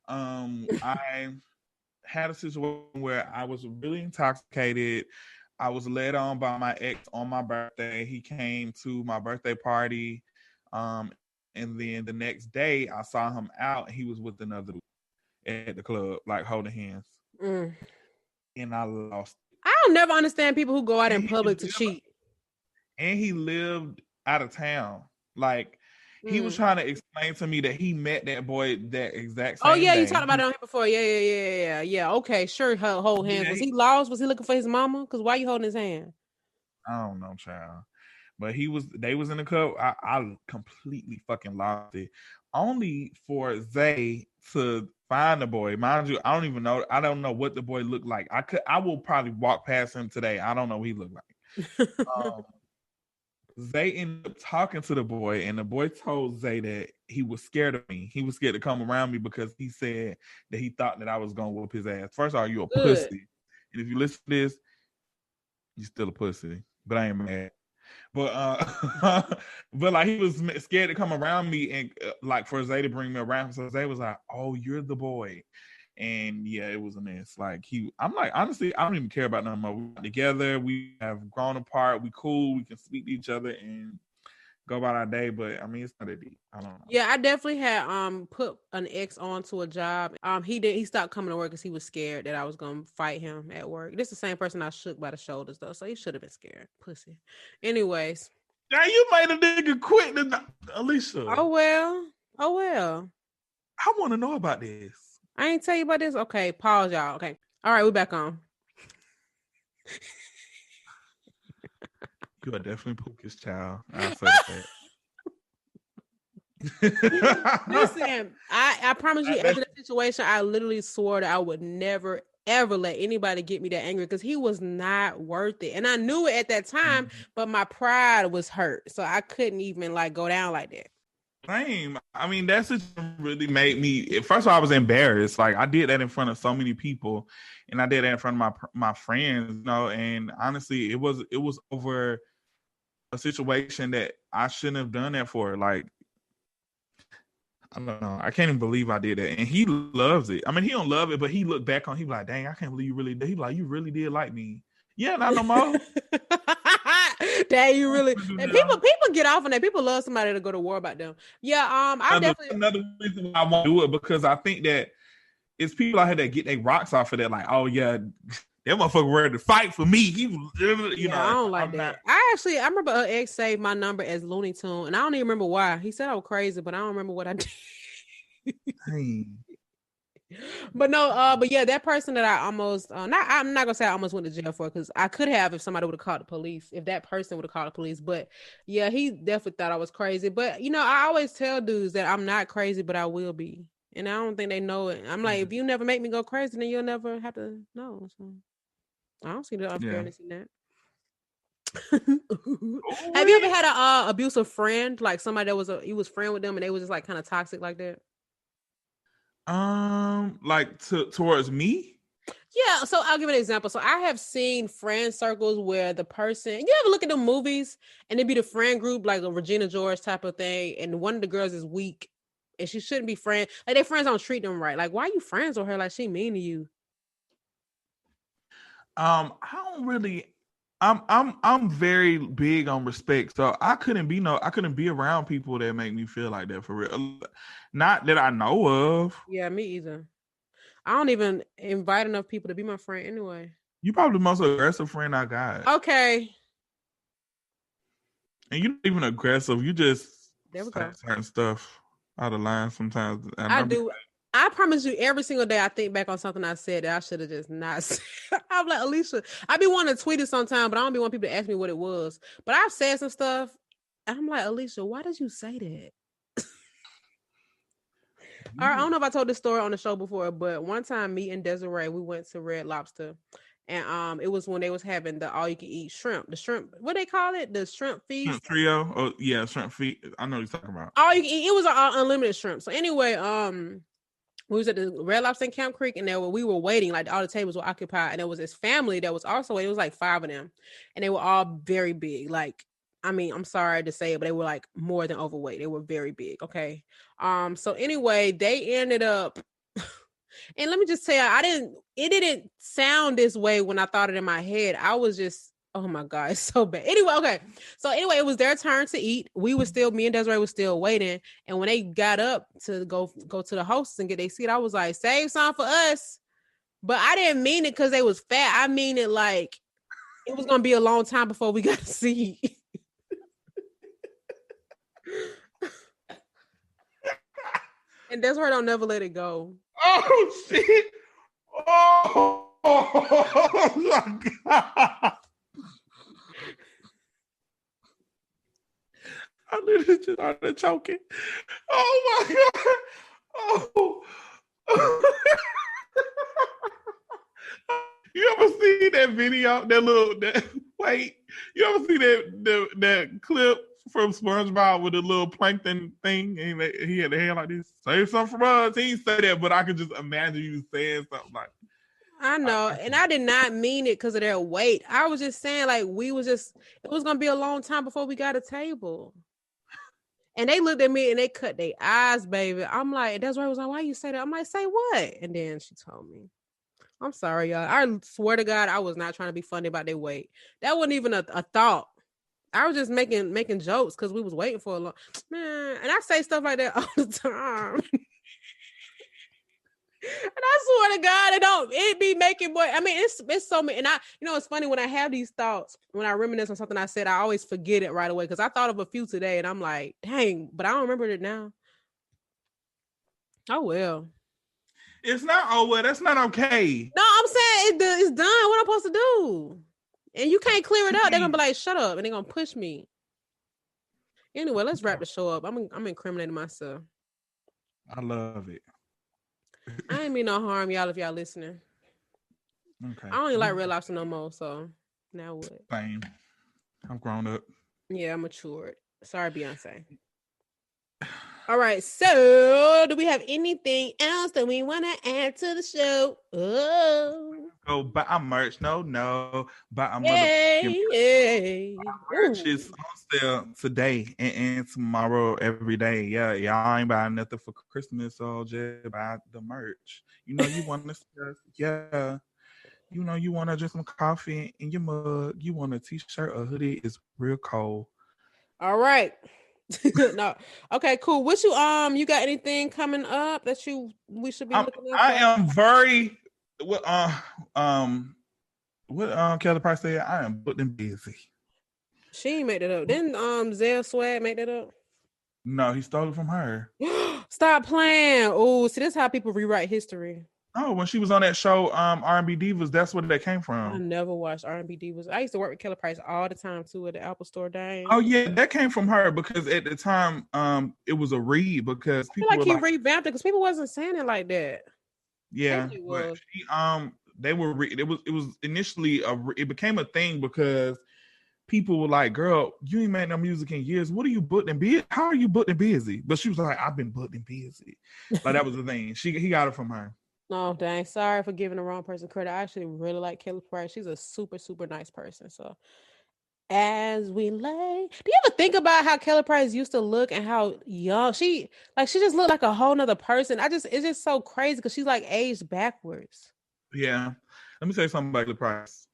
I had a situation where I was really intoxicated. I was led on by my ex on my birthday. He came to my birthday party. And then the next day, I saw him out. And he was with another dude at the club, like holding hands. and I lost. I'll never understand people who go out in And public to cheat. And he lived out of town. Like, he was trying to explain to me that he met that boy that exact same Oh yeah, day. you talked about it on here before. Yeah. Okay, sure. Hold hands. Was he lost? Was he looking for his mama? Because why you holding his hand? I don't know, child. But they was in the club. I completely fucking lost it. Only for Zay to find the boy. Mind you, I don't even know. I don't know what the boy looked like. I will probably walk past him today. I don't know what he looked like. Zay ended up talking to the boy, and the boy told Zay that he was scared of me. He was scared to come around me because he said that he thought that I was gonna whoop his ass. First of all, you a pussy, and if you listen to this, you still a pussy. But I ain't mad. But but like, he was scared to come around me, and like for Zay to bring me around. So Zay was like, "Oh, you're the boy." And yeah, it was a mess. Like, I'm like, honestly, I don't even care about nothing more. We're together, we have grown apart, we cool, we can speak to each other and go about our day. But I mean, it's not that deep. I don't know. Yeah, I definitely had put an ex onto a job. He stopped coming to work because he was scared that I was gonna fight him at work. This is the same person I shook by the shoulders though, so he should have been scared. Pussy. Anyways. Now you made a nigga quit, Alicia. Oh well. I want to know about this. I ain't tell you about this. Okay, pause, y'all. Okay, all right, we're back on. You are definitely Pookie's child. I'll say that. Listen, I promise you, after that situation, I literally swore that I would never ever let anybody get me that angry because he was not worth it, and I knew it at that time. But my pride was hurt, so I couldn't even like go down like that. Same. I mean, that situation really made me. First of all, I was embarrassed. Like, I did that in front of so many people, and I did that in front of my friends. You know, and honestly, it was over a situation that I shouldn't have done that for. Like, I don't know. I can't even believe I did that, and he loves it. I mean, he don't love it, but he looked back on. He like, dang, I can't believe you really did. He like, you really did like me. Yeah, not no more. Dang, you really. And people get off on that. People love somebody to go to war about them. Yeah, I definitely. Another reason why I won't do it, because I think that it's people out here that get their rocks off of that. Like, oh yeah, that motherfucker ready to fight for me. You know, I don't like that. I remember an ex saved my number as Looney Tune, and I don't even remember why. He said I was crazy, but I don't remember what I did. But no, but yeah, that person that I almost I'm not gonna say I almost went to jail for, because I could have if somebody would have called the police, if that person would have called the police. But yeah, he definitely thought I was crazy. But you know, I always tell dudes that I'm not crazy, but I will be, and I don't think they know it. I'm like, if you never make me go crazy, then you'll never have to know. So I don't see the unfairness in that. Have you ever had a abusive friend, like somebody that you was friend with them and they was just like kind of toxic like that? Like towards me? Yeah, so I'll give an example. So I have seen friend circles where the person, you ever look at the movies and it be the friend group, like a Regina George type of thing, and one of the girls is weak and she shouldn't be friends. Like, their friends don't treat them right. Like, why are you friends with her? Like, she mean to you. I don't really. I'm very big on respect, so I couldn't be around people that make me feel like that, for real. Not that I know of. Yeah, me either. I don't even invite enough people to be my friend anyway. You probably the most aggressive friend I got. Okay. And you're not even aggressive. You just say certain stuff out of line sometimes. I do. I promise you, every single day I think back on something I said that I should have just not said. I'm like, Alicia, I be wanting to tweet it sometime, but I don't be wanting people to ask me what it was. But I've said some stuff, and I'm like, Alicia, why did you say that? All right, I don't know if I told this story on the show before, but one time me and Desiree, we went to Red Lobster, and it was when they was having the all-you-can-eat shrimp. The shrimp, what they call it? The shrimp feast? Shrimp trio? Oh, yeah, shrimp feast. I know what you're talking about. All you can eat. It was an unlimited shrimp. So anyway, we was at the Red Lobster in Camp Creek, and we were waiting, like all the tables were occupied, and there was this family that was also, it was like 5 of them, and they were all very big. Like, I mean, I'm sorry to say it, but they were like more than overweight. They were very big. Okay. So anyway, they ended up, and let me just tell you, it didn't sound this way when I thought it in my head. I was just, oh my God, it's so bad. Anyway, okay. So anyway, it was their turn to eat. Me and Desiree was still waiting. And when they got up to go to the hostess and get their seat, I was like, save some for us. But I didn't mean it because they was fat. I mean it like it was gonna be a long time before we got to see. And that's why I don't never let it go. Oh shit! Oh my god! I literally just started choking. Oh my god! Oh. You ever see that video? Wait. You ever see that clip from SpongeBob with the little plankton thing? And he had the hair like this. Save something from us. He didn't say that, but I could just imagine you saying something like. I know, and I did not mean it because of their weight. I was just saying, like, it was gonna be a long time before we got a table. And they looked at me and they cut their eyes, baby. I'm like, that's why I was like, why you say that? I'm like, say what? And then she told me. I'm sorry, y'all. I swear to God, I was not trying to be funny about their weight. That wasn't even a thought. I was just making jokes because we was waiting for a long man. And I say stuff like that all the time. And I swear to God, it be making boy. I mean, it's so many. And it's funny when I have these thoughts, when I reminisce on something I said, I always forget it right away because I thought of a few today, and I'm like, dang, but I don't remember it now. Oh well. It's not. Oh well, that's not okay. No, I'm saying it's done. What I'm supposed to do? And you can't clear it up. They're gonna be like, shut up, and they're gonna push me. Anyway, let's wrap the show up. I'm incriminating myself. I love it. I ain't mean no harm, y'all, if y'all listening. Okay. I don't even like Red Lobster no more, so now what? Same. I'm grown up. Yeah, I'm matured. Sorry, Beyonce. All right, so do we have anything else that we want to add to the show? Oh, go buy our merch. No, buy our yay. merch is on sale today and tomorrow every day. Yeah, y'all ain't buying nothing for Christmas, so just buy the merch. You know you want to yeah. You know you want to drink some coffee in your mug. You want a t-shirt, a hoodie. It's real cold. All right. No. Okay, cool. What you got anything coming up that we should be looking at? I am very Kelly Price said I am booked and busy. She ain't made that up. Didn't Zell Swag make that up? No, he stole it from her. Stop playing. Oh, see, this is how people rewrite history. Oh, when she was on that show, R&B Divas, that's where that came I from. never watched R&B Divas. I used to work with Kelly Price all the time too at the Apple Store. Dang. Oh yeah, that came from her because at the time, it was a read because people I feel like he revamped it because people wasn't saying it like that. Yeah, but they were. It was initially it became a thing because people were like, "Girl, you ain't made no music in years. What are you booked and busy? How are you booked and busy?" But she was like, "I've been booked and busy." Like that was the thing. He got it from her. Oh, dang. Sorry for giving the wrong person credit. I actually really like Kelly Price. She's a super, super nice person. So as we lay, do you ever think about how Kelly Price used to look and how young she just looked like a whole nother person? It's just so crazy because she's like aged backwards. Yeah. Let me say something about Kelly Price.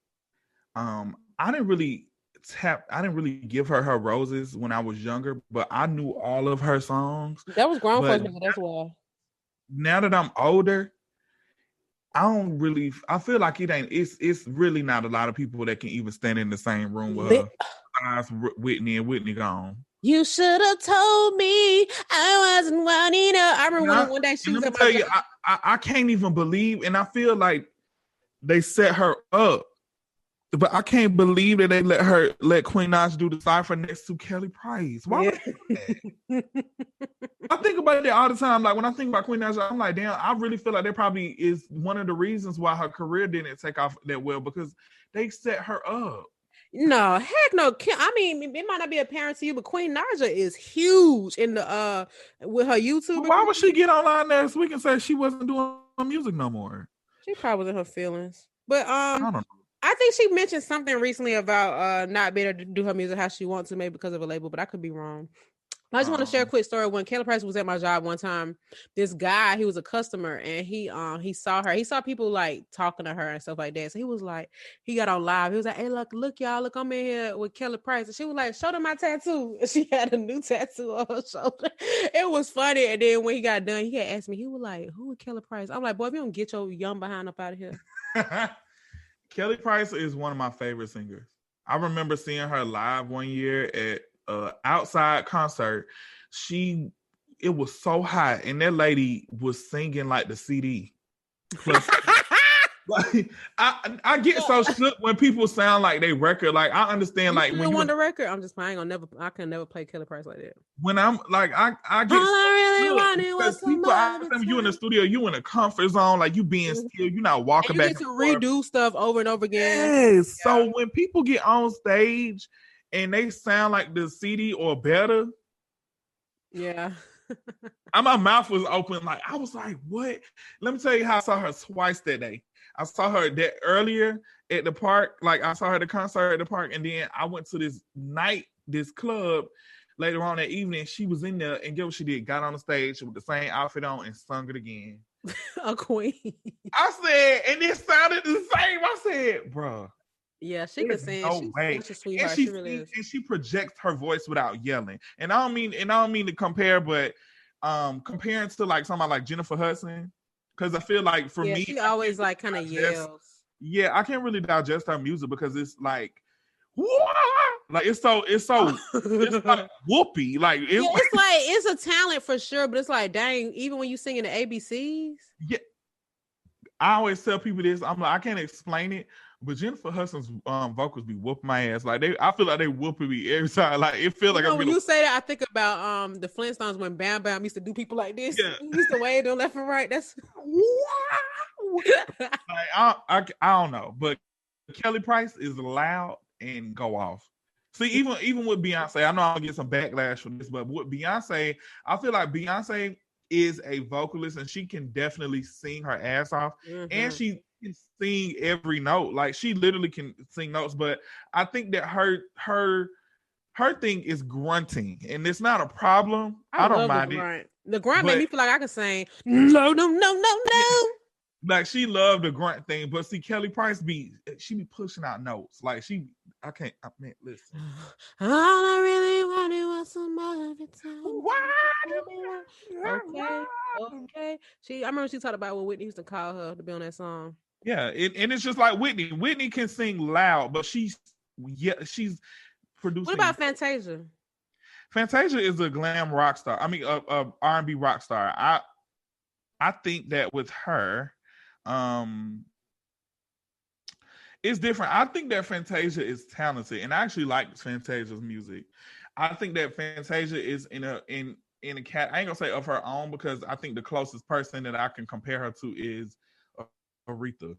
I didn't really give her roses when I was younger, but I knew all of her songs. That was grown folks, that's why. Now that I'm older, I feel like it's really not a lot of people that can even stand in the same room with her. Besides Whitney and Whitney gone. You should have told me I wasn't wanting to. I remember one day she was at my job. I can't even believe, and I feel like they set her up. But I can't believe that they let Queen Nash do the cypher next to Kelly Price. Why would they do that? I think about that all the time. Like when I think about Queen Nash, I'm like, damn, I really feel like that probably is one of the reasons why her career didn't take off that well because they set her up. No, heck no. I mean, it might not be apparent to you, but Queen Naja is huge in the with her YouTube. Why would she get online next week and say she wasn't doing music no more? She probably was in her feelings. But I don't know. I think she mentioned something recently about not being able to do her music how she wants to, maybe because of a label, but I could be wrong. I just want to share a quick story. When Kelly Price was at my job one time, this guy, he was a customer, and he saw her. He saw people like talking to her and stuff like that. So he was like, he got on live. He was like, "Hey, look, y'all, look, I'm in here with Kelly Price." And she was like, "Show them my tattoo." And she had a new tattoo on her shoulder. It was funny. And then when he got done, he had asked me, he was like, "Who is Kelly Price?" I'm like, "Boy, if you don't get your young behind up out of here." Kelly Price is one of my favorite singers. I remember seeing her live one year at outside concert. It was so hot, and that lady was singing like the CD. Plus, like, I get so shook when people sound like they record. Like I understand, like when you want the record, I'm just playing. I can never play Kelly Price like that. When I'm like, I get. All I really wanted was people. I you in the studio, you in a comfort zone, like you being still. You're not walking back. You get to redo stuff over and over again. Yes. Yeah. So when people get on stage and they sound like the CD or better, yeah. My mouth was open. Like I was like, "What?" Let me tell you how I saw her twice that day. I saw her that earlier at the park. Like I saw her at the concert at the park, and then I went to this club later on that evening. She was in there, and guess what she did? Got on the stage with the same outfit on and sung it again. A queen. I said, and it sounded the same. I said, "Bruh." Yeah, she can sing. No way. Such a sweetheart. She really is. And she projects her voice without yelling. And I don't mean to compare, but comparing to like somebody like Jennifer Hudson, because I feel like for me, she always like kind of yells. Yeah, I can't really digest her music because it's like, like it's so it's like whoopee. Like it's a talent for sure, but it's like, dang, even when you sing in the ABCs. Yeah, I always tell people this. I'm like, I can't explain it. But Jennifer Hudson's vocals be whooping my ass. Like I feel like they whooping me every time. Like it feels like when you say that, I think about the Flintstones when Bam Bam used to do people like this. Yeah. He used to wave them left and right. That's like, I don't know. But Kelly Price is loud and go off. See, even with Beyonce, I know I'll get some backlash from this, but with Beyonce, I feel like Beyonce is a vocalist and she can definitely sing her ass off, and she can sing every note. Like she literally can sing notes, but I think that her thing is grunting, and it's not a problem. I don't mind it. The grunt made me feel like I could sing. No. Like she loved the grunt thing, but see Kelly Price she be pushing out notes. Like listen. All I really wanted was some other time. Okay. I remember she talked about when Whitney used to call her to be on that song. Yeah, and it's just like Whitney. Whitney can sing loud, but she's producing. What about Fantasia? Fantasia is a glam rock star. I mean, a R&B rock star. I think that with her, it's different. I think that Fantasia is talented, and I actually like Fantasia's music. I think that Fantasia is in a cat. I ain't gonna say of her own, because I think the closest person that I can compare her to is Aretha.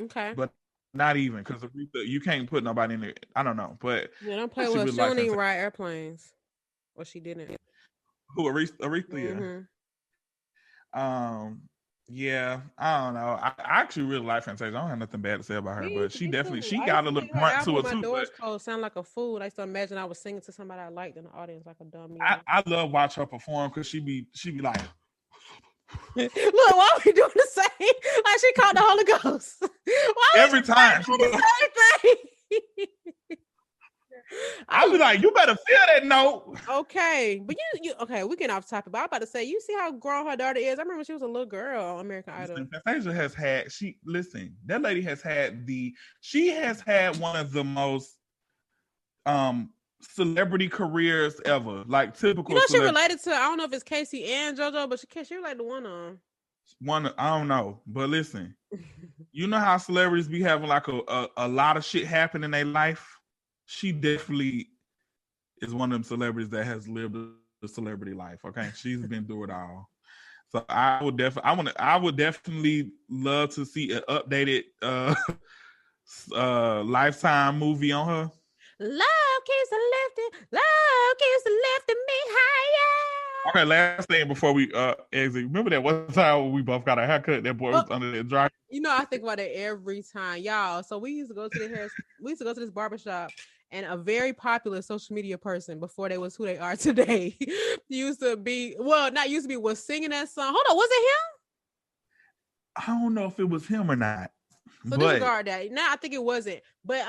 Okay, but not even, because Aretha, you can't put nobody in there. I don't know, but don't play well. She don't even ride airplanes, or she didn't. Who, Aretha? Yeah. Yeah, I don't know. I actually really like Fantasia. I don't have nothing bad to say about her, but she got a little grunt to it too. My doors closed, sound like a fool. I used to imagine I was singing to somebody I liked in the audience, like a dumb. I love watch her perform, because she be like, look, why are we doing the same? Like she caught the Holy Ghost. Every time. The same thing. I'll be like, you better feel that note. Okay, but you okay, we get off topic, but I'm about to say, you see how grown her daughter is. I remember she was a little girl on American Idol. Fantasia has had, that lady has had one of the most celebrity careers ever. Like typical. She related to, I don't know if it's Casey and JoJo, but she related to one. I don't know, but listen, you know how celebrities be having like a lot of shit happen in their life. She definitely is one of them celebrities that has lived a celebrity life. Okay, she's been through it all. So I would definitely love to see an updated Lifetime movie on her. Love keeps lifting me higher. Okay, last thing before we exit. Remember that one time when we both got a haircut? That boy was under the dry. I think about it every time, y'all. So we used to go to this barbershop, and a very popular social media person before they was who they are today. Used to be, well, not used to be, was singing that song. Hold on, was it him? I don't know if it was him or not. So disregard that. No, I think it wasn't. But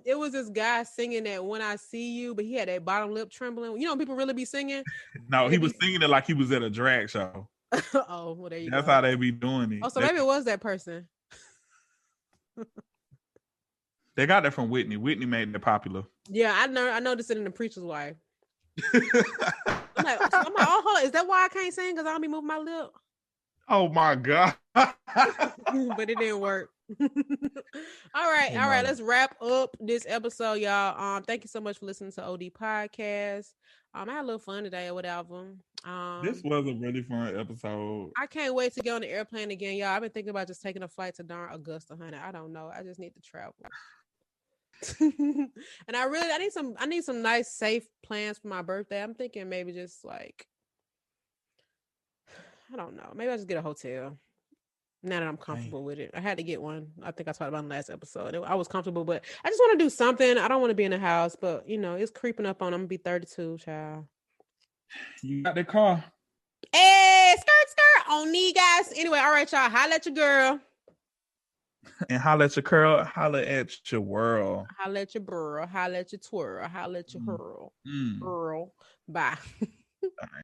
it was this guy singing that "When I See You," but he had that bottom lip trembling. You know, people really be singing. No, he was singing it like he was at a drag show. Oh, well, there you go. That's how they be doing it. Oh, so maybe it was that person. They got that from Whitney. Whitney made it popular. Yeah, I noticed it in The Preacher's Wife. I'm like, oh, hold on. Is that why I can't sing? Because I don't be moving my lip. Oh my God. But it didn't work. All right. Let's wrap up this episode, y'all. Thank you so much for listening to OD Podcast. I had a little fun today or whatever. This was a really fun episode. I can't wait to get on the airplane again, y'all. I've been thinking about just taking a flight to darn Augusta, honey. I don't know. I just need to travel. And I need some nice, safe plans for my birthday. I'm thinking maybe just like, I don't know. Maybe I'll just get a hotel. Now that I'm comfortable with it. I had to get one. I think I talked about in the last episode. I was comfortable, but I just want to do something. I don't want to be in the house, but it's creeping up on. I'm gonna be 32, child. You got the car. Hey, skirt on me, guys. Anyway, all right, y'all. Holla at your girl. And holla at your curl. Holla at your world. Holla at your burl. Holla at your twirl. Holla at your hurl. Bye. All right.